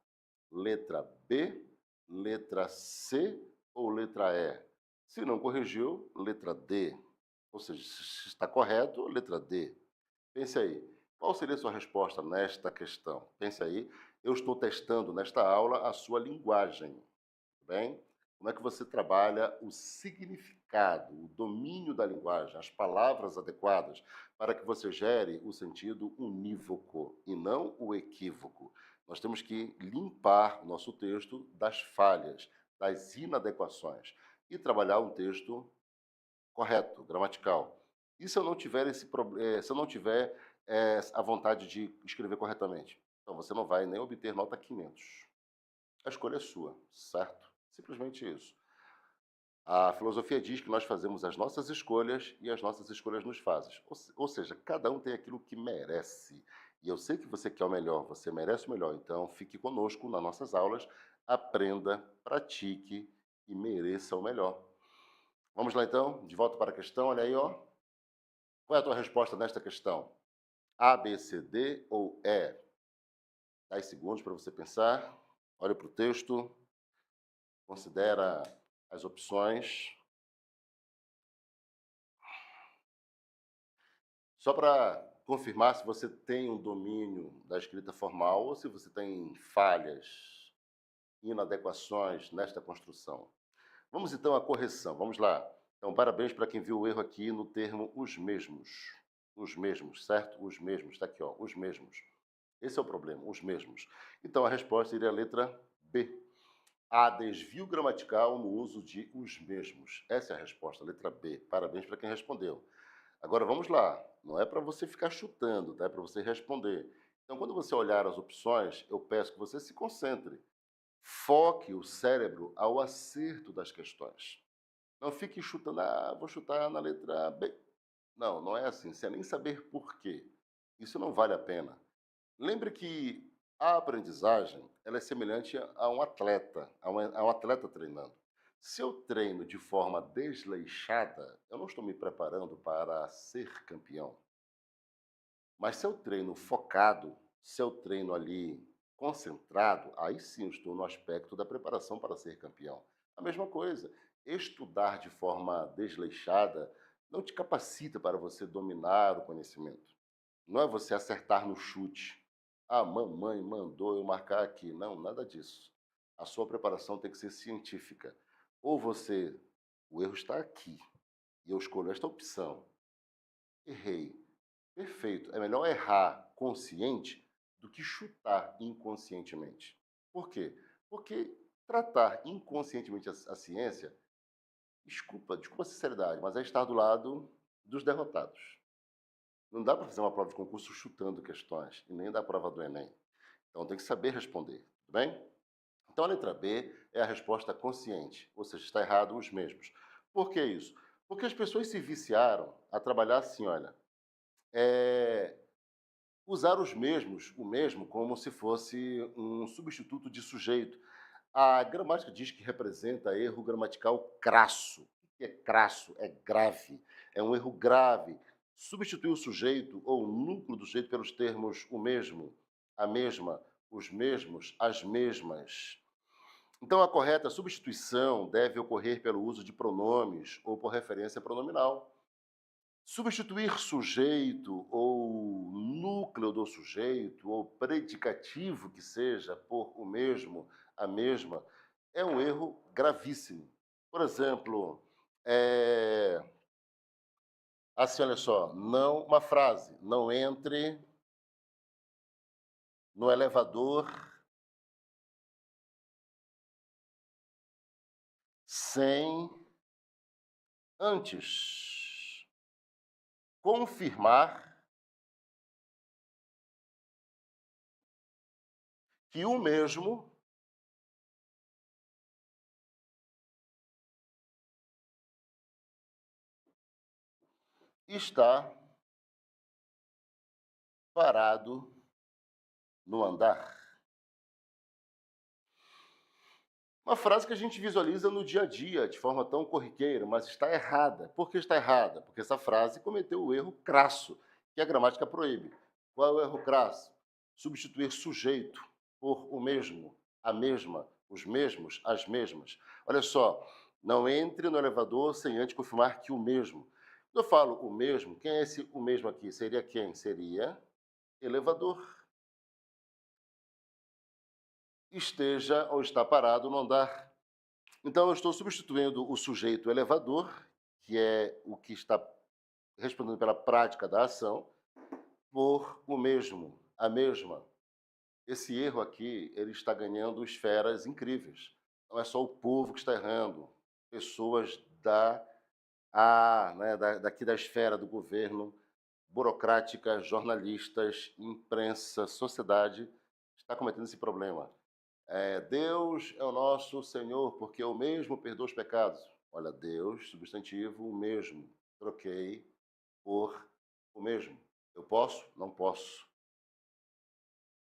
letra B, letra C ou letra E? Se não corrigiu, letra D. Ou seja, se está correto, letra D. Pense aí, qual seria a sua resposta nesta questão? Pense aí, eu estou testando nesta aula a sua linguagem, tudo bem? Como é que você trabalha o significado, o domínio da linguagem, as palavras adequadas, para que você gere o sentido unívoco e não o equívoco. Nós temos que limpar o nosso texto das falhas, das inadequações e trabalhar um texto correto, gramatical. E se eu não tiver se eu não tiver a vontade de escrever corretamente? Então você não vai nem obter nota 500. A escolha é sua, certo? Simplesmente isso. A filosofia diz que nós fazemos as nossas escolhas e as nossas escolhas nos fazem. Ou seja, cada um tem aquilo que merece. E eu sei que você quer o melhor, você merece o melhor. Então fique conosco nas nossas aulas, aprenda, pratique e mereça o melhor. Vamos lá então, de volta para a questão, olha aí, ó. Qual é a tua resposta nesta questão? A, B, C, D ou E? 10 segundos para você pensar. Olha para o texto, considera as opções. Só para confirmar se você tem um domínio da escrita formal ou se você tem falhas, inadequações nesta construção. Vamos então à correção. Vamos lá. Então, parabéns para quem viu o erro aqui no termo os mesmos. Os mesmos, certo? Os mesmos. Está aqui, ó. Os mesmos. Esse é o problema, os mesmos. Então, a resposta seria a letra B. Há desvio gramatical no uso de os mesmos. Essa é a resposta, letra B. Parabéns para quem respondeu. Agora, vamos lá. Não é para você ficar chutando, tá? É para você responder. Então, quando você olhar as opções, eu peço que você se concentre. Foque o cérebro ao acerto das questões. Não fique chutando, vou chutar na letra B. Não, não é assim. Sem nem saber por quê. Isso não vale a pena. Lembre que a aprendizagem ela é semelhante a um atleta, a um atleta treinando. Se eu treino de forma desleixada, eu não estou me preparando para ser campeão. Mas se eu treino focado, se eu treino ali concentrado, aí sim eu estou no aspecto da preparação para ser campeão. A mesma coisa, estudar de forma desleixada não te capacita para você dominar o conhecimento. Não é você acertar no chute. A mamãe mandou eu marcar aqui. Não, nada disso. A sua preparação tem que ser científica. Ou você, o erro está aqui, e eu escolho esta opção. Errei. Perfeito. É melhor errar consciente do que chutar inconscientemente. Por quê? Porque tratar inconscientemente a ciência, desculpa a sinceridade, mas é estar do lado dos derrotados. Não dá para fazer uma prova de concurso chutando questões, e nem da prova do Enem. Então tem que saber responder, tudo bem? Então a letra B é a resposta consciente, ou seja, está errado os mesmos. Por que isso? Porque as pessoas se viciaram a trabalhar assim, olha, é, usar os mesmos, o mesmo, como se fosse um substituto de sujeito. A gramática diz que representa erro gramatical crasso. O que é crasso? É grave. É um erro grave. Substituir o sujeito ou o núcleo do sujeito pelos termos o mesmo, a mesma, os mesmos, as mesmas. Então, a correta substituição deve ocorrer pelo uso de pronomes ou por referência pronominal. Substituir sujeito ou núcleo do sujeito ou predicativo que seja por o mesmo, a mesma, é um erro gravíssimo. Por exemplo, assim, olha só, não, uma frase, não entre no elevador sem antes confirmar que o mesmo está parado no andar. Uma frase que a gente visualiza no dia a dia, de forma tão corriqueira, mas está errada. Por que está errada? Porque essa frase cometeu o erro crasso, que a gramática proíbe. Qual é o erro crasso? Substituir sujeito por o mesmo, a mesma, os mesmos, as mesmas. Olha só, não entre no elevador sem antes confirmar que o mesmo. Quando eu falo o mesmo, quem é esse o mesmo aqui? Seria quem? Seria elevador. Esteja ou está parado no andar. Então, eu estou substituindo o sujeito elevador, que é o que está respondendo pela prática da ação, por o mesmo, a mesma. Esse erro aqui, ele está ganhando esferas incríveis. Não é só o povo que está errando, pessoas daqui da esfera do governo, burocrática, jornalistas, imprensa, sociedade, está cometendo esse problema. Deus é o nosso Senhor, porque o mesmo perdoa os pecados. Olha, Deus, substantivo, o mesmo. Troquei por o mesmo. Eu posso? Não posso.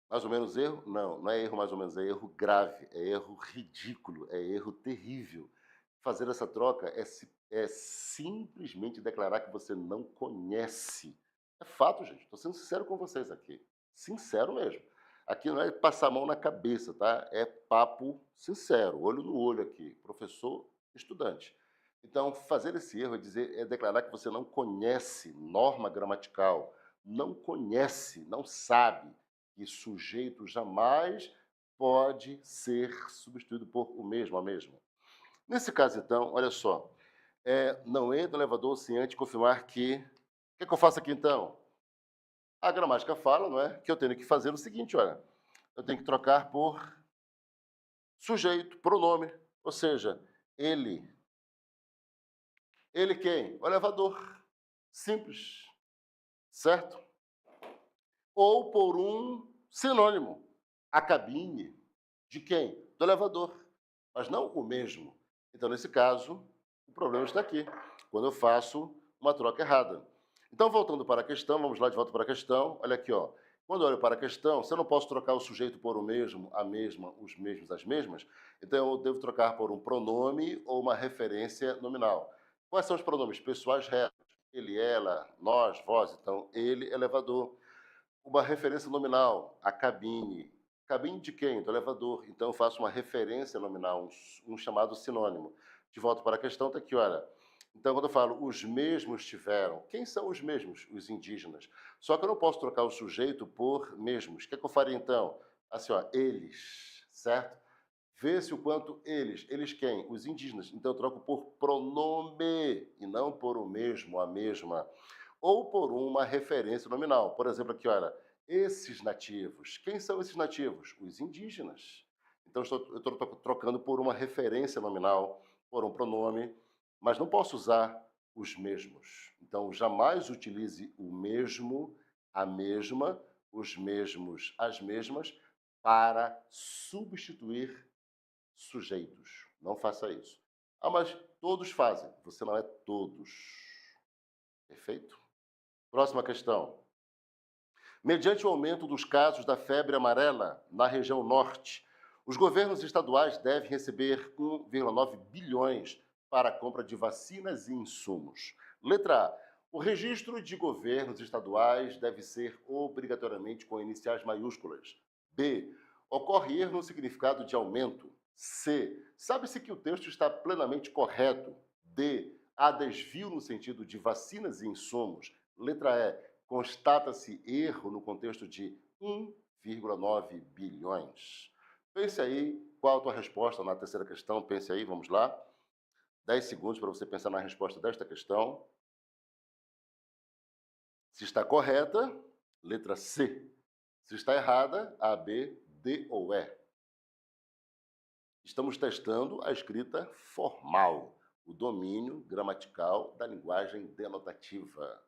Mais ou menos erro? Não, não é erro mais ou menos, é erro grave, é erro ridículo, é erro terrível. Fazer essa troca é simplesmente declarar que você não conhece. É fato, gente. Estou sendo sincero com vocês aqui. Sincero mesmo. Aqui não é passar a mão na cabeça, tá? É papo sincero, olho no olho aqui. Professor, estudante. Então, fazer esse erro é declarar que você não conhece norma gramatical, não conhece, não sabe que sujeito jamais pode ser substituído por o mesmo, a mesma. Nesse caso, então, olha só, não entra no elevador sem antes confirmar que... O que eu faço aqui, então? A gramática fala, não é, que eu tenho que fazer o seguinte, olha, eu tenho que trocar por sujeito, pronome, ou seja, ele. Ele quem? O elevador. Simples, certo? Ou por um sinônimo, a cabine. De quem? Do elevador, mas não o mesmo. Então, nesse caso, o problema está aqui, quando eu faço uma troca errada. Então, voltando para a questão, vamos lá de volta para a questão. Olha aqui, ó. Quando eu olho para a questão, se eu não posso trocar o sujeito por o mesmo, a mesma, os mesmos, as mesmas, então eu devo trocar por um pronome ou uma referência nominal. Quais são os pronomes pessoais retos? Ele, ela, nós, vós. Então, ele, elevador. Uma referência nominal, a cabine. Cabine de quem? Do elevador. Então, eu faço uma referência nominal, um chamado sinônimo. De volta para a questão, está aqui, olha. Então, quando eu falo os mesmos tiveram, quem são os mesmos? Os indígenas. Só que eu não posso trocar o sujeito por mesmos. O que é que eu faria, então? Assim, ó, eles, certo? Vê-se o quanto eles. Eles quem? Os indígenas. Então, eu troco por pronome e não por o mesmo, a mesma, ou por uma referência nominal. Por exemplo, aqui, olha, esses nativos. Quem são esses nativos? Os indígenas. Então, eu estou trocando por uma referência nominal, por um pronome, mas não posso usar os mesmos. Então, jamais utilize o mesmo, a mesma, os mesmos, as mesmas, para substituir sujeitos. Não faça isso. Ah, mas todos fazem. Você não é todos. Perfeito? Próxima questão. Mediante o aumento dos casos da febre amarela na região norte, os governos estaduais devem receber 1,9 bilhões para a compra de vacinas e insumos. Letra A. O registro de governos estaduais deve ser obrigatoriamente com iniciais maiúsculas. B. Ocorre erro no significado de aumento. C. Sabe-se que o texto está plenamente correto. D. Há desvio no sentido de vacinas e insumos. Letra E. Constata-se erro no contexto de 1,9 bilhões. Pense aí qual a tua resposta na terceira questão. Pense aí, vamos lá. 10 segundos para você pensar na resposta desta questão. Se está correta, letra C. Se está errada, A, B, D ou E. Estamos testando a escrita formal, o domínio gramatical da linguagem denotativa,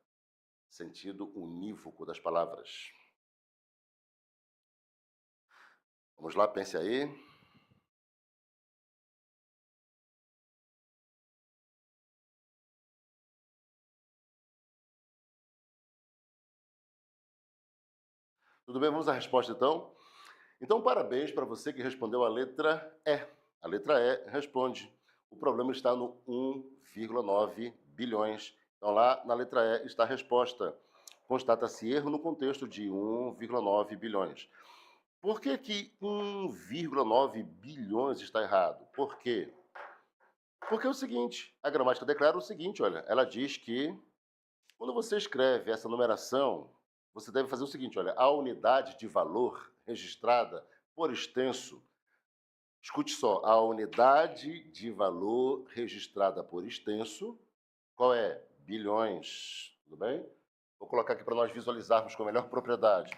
sentido unívoco das palavras. Vamos lá, pense aí. Tudo bem? Vamos à resposta então? Então, parabéns para você que respondeu a letra E. A letra E responde. O problema está no 1,9 bilhões. Então, lá na letra E está a resposta. Constata-se erro no contexto de 1,9 bilhões. Por que 1,9 bilhões está errado? Por quê? Porque é o seguinte, a gramática declara o seguinte, olha, ela diz que quando você escreve essa numeração, você deve fazer o seguinte, olha, a unidade de valor registrada por extenso, escute só, a unidade de valor registrada por extenso, qual é? Bilhões, tudo bem? Vou colocar aqui para nós visualizarmos com melhor propriedade.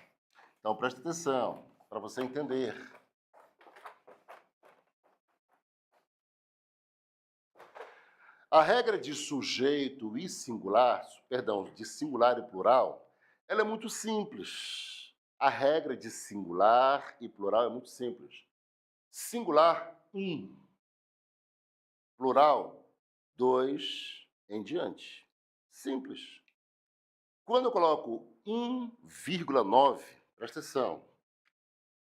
Então, preste atenção, para você entender. A regra de sujeito e singular, perdão, de singular e plural, ela é muito simples. A regra de singular e plural é muito simples. Singular, um. Plural, dois em diante. Simples. Quando eu coloco 1,9, presta atenção,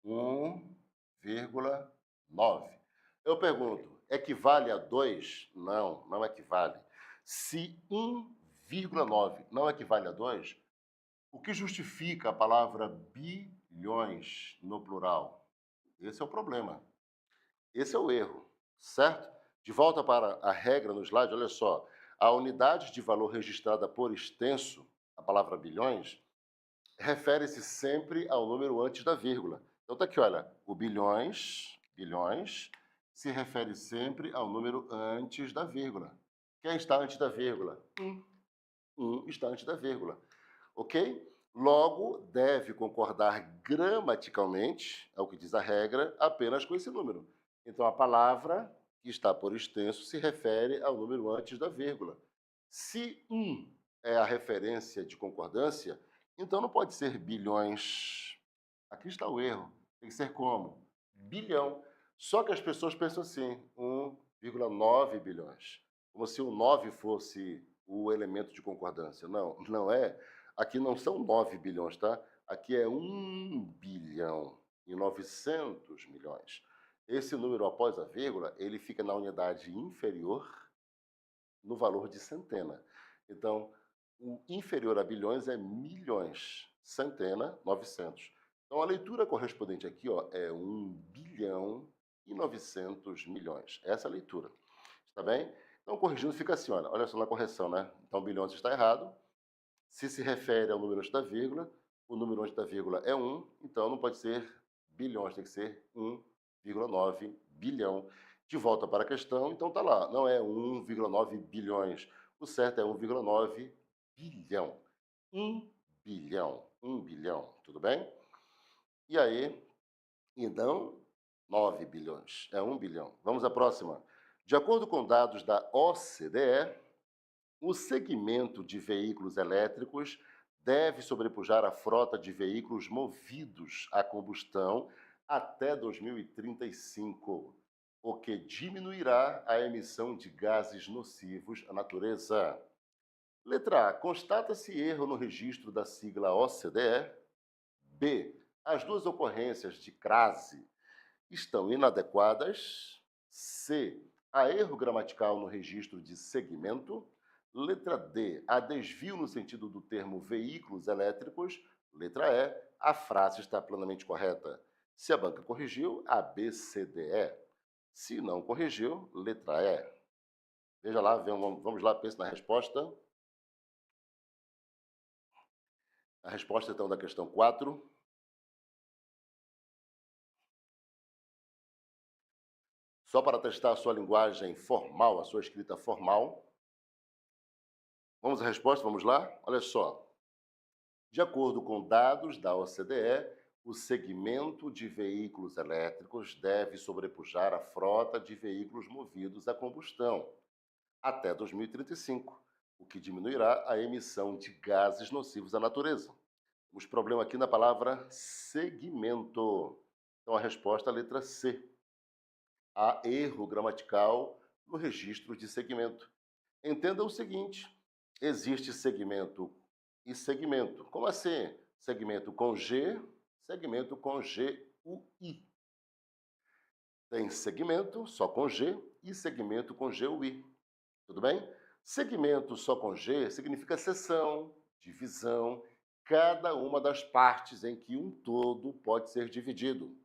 1,9. Eu pergunto, equivale a 2? Não, não equivale. Se 1,9 não equivale a 2, o que justifica a palavra bilhões no plural? Esse é o problema. Esse é o erro, certo? De volta para a regra no slide, olha só. A unidade de valor registrada por extenso, a palavra bilhões, refere-se sempre ao número antes da vírgula. Então tá aqui, olha, o bilhões, se refere sempre ao número antes da vírgula. Quem está antes da vírgula? Está antes da vírgula. Ok? Logo, deve concordar gramaticalmente, é o que diz a regra, apenas com esse número. Então, a palavra que está por extenso se refere ao número antes da vírgula. Se é a referência de concordância, então não pode ser bilhões. Aqui está o erro. Tem que ser como? Bilhão. Só que as pessoas pensam assim, 1,9 bilhões. Como se o 9 fosse o elemento de concordância. Não, não é. Aqui não são 9 bilhões, tá? Aqui é 1 bilhão e 900 milhões. Esse número após a vírgula, ele fica na unidade inferior no valor de centena. Então, o inferior a bilhões é milhões, centena, 900. Então, a leitura correspondente aqui ó, é 1 bilhão e 900 milhões. Essa é a leitura. Está bem? Então, corrigindo, fica assim, olha só na correção, né? Então, bilhões está errado. Se refere ao número antes da vírgula, o número antes da vírgula é 1, então não pode ser bilhões, tem que ser 1,9 bilhão. De volta para a questão, então está lá, não é 1,9 bilhões, o certo é 1,9 bilhão. 1 bilhão, tudo bem? E aí, então, 9 bilhões, é 1 bilhão. Vamos à próxima. De acordo com dados da OCDE, o segmento de veículos elétricos deve sobrepujar a frota de veículos movidos a combustão até 2035, o que diminuirá a emissão de gases nocivos à natureza. Letra A. Constata-se erro no registro da sigla OCDE. B. As duas ocorrências de crase estão inadequadas. C. Há erro gramatical no registro de segmento. Letra D, há desvio no sentido do termo veículos elétricos. Letra E, a frase está plenamente correta. Se a banca corrigiu, A, B, C, D, E. Se não corrigiu, letra E. Veja lá, vamos lá, pense na resposta. A resposta, então, da questão 4. Só para testar a sua linguagem formal, a sua escrita formal. Vamos à resposta, vamos lá? Olha só. De acordo com dados da OCDE, O segmento de veículos elétricos deve sobrepujar a frota de veículos movidos a combustão até 2035, o que diminuirá a emissão de gases nocivos à natureza. Temos problema aqui na palavra segmento. Então a resposta é a letra C. Há erro gramatical no registro de segmento. Entenda o seguinte: existe segmento e segmento. Como assim? Segmento com G, segmento com GUI. Tem segmento só com G e segmento com GUI. Tudo bem? Segmento só com G significa seção, divisão, cada uma das partes em que um todo pode ser dividido.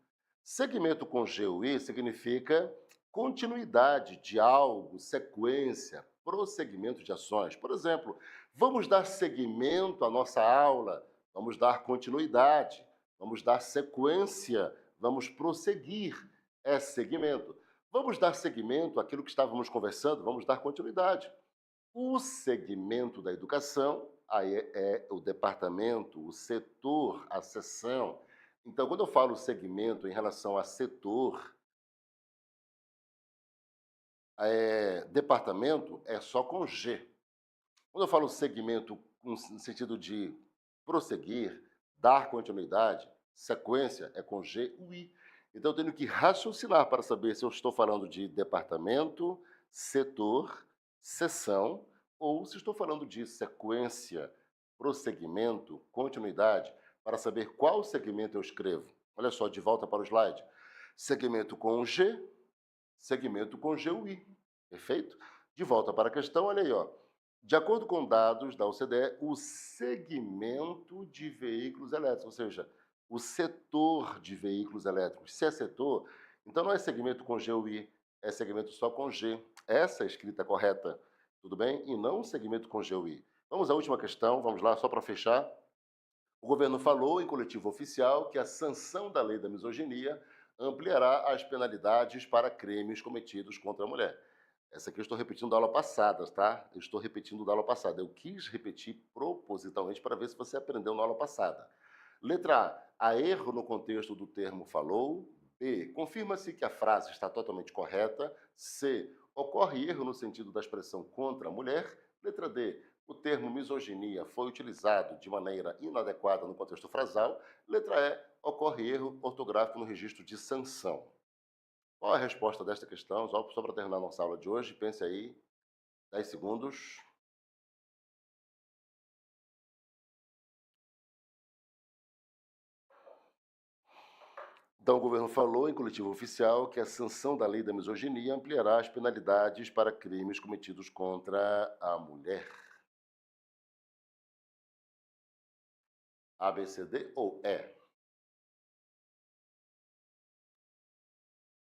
Segmento com GUI significa continuidade de algo, sequência, prosseguimento de ações. Por exemplo, vamos dar seguimento à nossa aula, vamos dar continuidade, vamos dar sequência, vamos prosseguir. É segmento. Vamos dar seguimento àquilo que estávamos conversando, vamos dar continuidade. O segmento da educação, aí é o departamento, o setor, a seção. Então, quando eu falo segmento em relação a setor, departamento é só com G. Quando eu falo segmento no sentido de prosseguir, dar continuidade, sequência é com G U I. Então eu tenho que raciocinar para saber se eu estou falando de departamento, setor, seção, ou se estou falando de sequência, prosseguimento, continuidade, para saber qual segmento eu escrevo. Olha só, de volta para o slide. Segmento com G, segmento com GUI. Perfeito? De volta para a questão, olha aí, ó. De acordo com dados da OCDE, o segmento de veículos elétricos, ou seja, o setor de veículos elétricos. Se é setor, então não é segmento com GUI, é segmento só com G. Essa é a escrita correta, tudo bem? E não segmento com GUI. Vamos à última questão, vamos lá, só para fechar. O governo falou em coletivo oficial que a sanção da lei da misoginia ampliará as penalidades para crimes cometidos contra a mulher. Essa aqui eu estou repetindo da aula passada, tá? Eu estou repetindo da aula passada. Eu quis repetir propositalmente para ver se você aprendeu na aula passada. Letra A. Há erro no contexto do termo falou. B. Confirma-se que a frase está totalmente correta. C. Ocorre erro no sentido da expressão contra a mulher. Letra D. O termo misoginia foi utilizado de maneira inadequada no contexto frasal. Letra E. Ocorre erro ortográfico no registro de sanção. Qual é a resposta desta questão? Só para terminar nossa aula de hoje, pense aí, 10 segundos. Então, o governo falou em coletivo oficial que a sanção da lei da misoginia ampliará as penalidades para crimes cometidos contra a mulher. A, B, C, D ou E?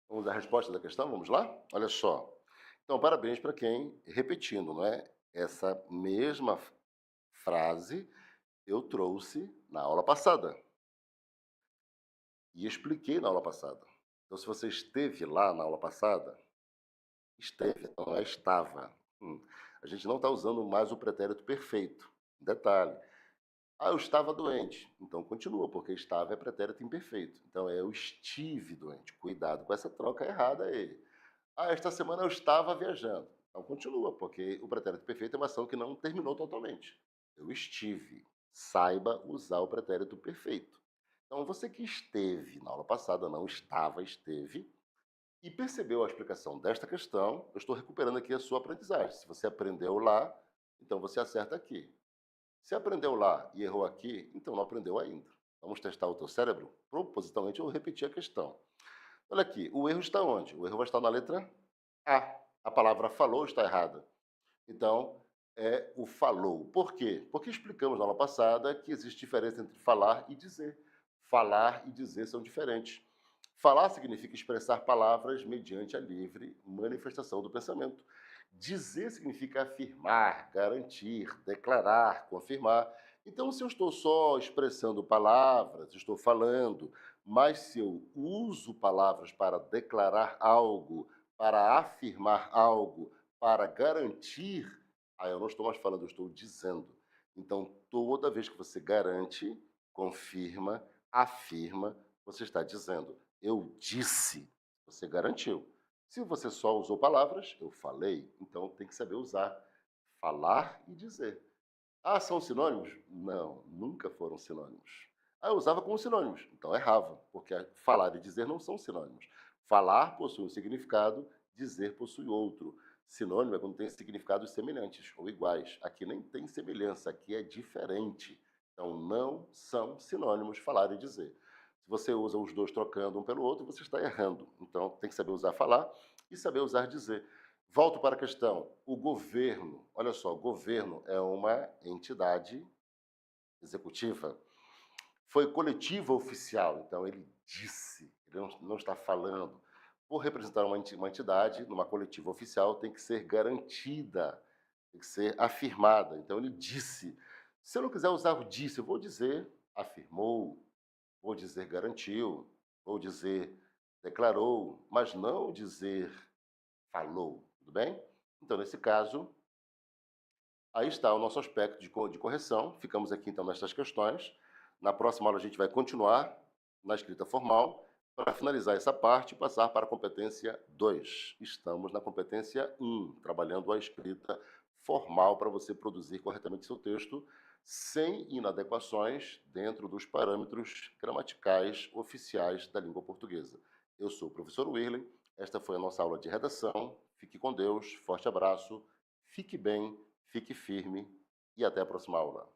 Vamos à resposta da questão? Vamos lá? Olha só. Então, parabéns para quem, repetindo, não é? Essa mesma frase eu trouxe na aula passada e expliquei na aula passada. Então, se você esteve lá na aula passada, esteve, não é estava. A gente não está usando mais o pretérito perfeito. Detalhe. Ah, eu estava doente. Então continua, porque estava é pretérito imperfeito. Então é eu estive doente. Cuidado com essa troca errada aí. Ah, esta semana eu estava viajando. Então continua, porque o pretérito perfeito é uma ação que não terminou totalmente. Eu estive. Saiba usar o pretérito perfeito. Então você que esteve na aula passada, não estava, esteve, e percebeu a explicação desta questão, eu estou recuperando aqui a sua aprendizagem. Se você aprendeu lá, então você acerta aqui. Se aprendeu lá e errou aqui, então não aprendeu ainda. Vamos testar o teu cérebro? Propositalmente eu repeti a questão. Olha aqui, o erro está onde? O erro vai estar na letra A. A palavra falou está errada. Então, é o falou. Por quê? Porque explicamos na aula passada que existe diferença entre falar e dizer. Falar e dizer são diferentes. Falar significa expressar palavras mediante a livre manifestação do pensamento. Dizer significa afirmar, garantir, declarar, confirmar. Então, se eu estou só expressando palavras, estou falando, mas se eu uso palavras para declarar algo, para afirmar algo, para garantir, aí eu não estou mais falando, eu estou dizendo. Então, toda vez que você garante, confirma, afirma, você está dizendo. Eu disse, você garantiu. Se você só usou palavras, eu falei. Então tem que saber usar falar e dizer. Ah, são sinônimos? Não, nunca foram sinônimos. Ah, eu usava como sinônimos, então errava, porque falar e dizer não são sinônimos. Falar possui um significado, dizer possui outro. Sinônimo é quando tem significados semelhantes ou iguais. Aqui nem tem semelhança, aqui é diferente. Então não são sinônimos falar e dizer. Se você usa os dois trocando um pelo outro, você está errando. Então tem que saber usar falar e saber usar dizer. Volto para a questão. O governo, olha só, o governo é uma entidade executiva. Foi coletiva oficial, então ele disse, ele não está falando. Por representar uma entidade, numa coletiva oficial, tem que ser garantida, tem que ser afirmada. Então ele disse. Se eu não quiser usar o disse, eu vou dizer afirmou, vou dizer garantiu, vou dizer declarou, mas não dizer falou, tudo bem? Então, nesse caso, aí está o nosso aspecto de correção. Ficamos aqui, então, nestas questões. Na próxima aula, a gente vai continuar na escrita formal para finalizar essa parte e passar para a competência 2. Estamos na competência 1, trabalhando a escrita formal para você produzir corretamente seu texto sem inadequações dentro dos parâmetros gramaticais oficiais da língua portuguesa. Eu sou o professor Wirley, esta foi a nossa aula de redação. Fique com Deus, forte abraço, fique bem, fique firme e até a próxima aula.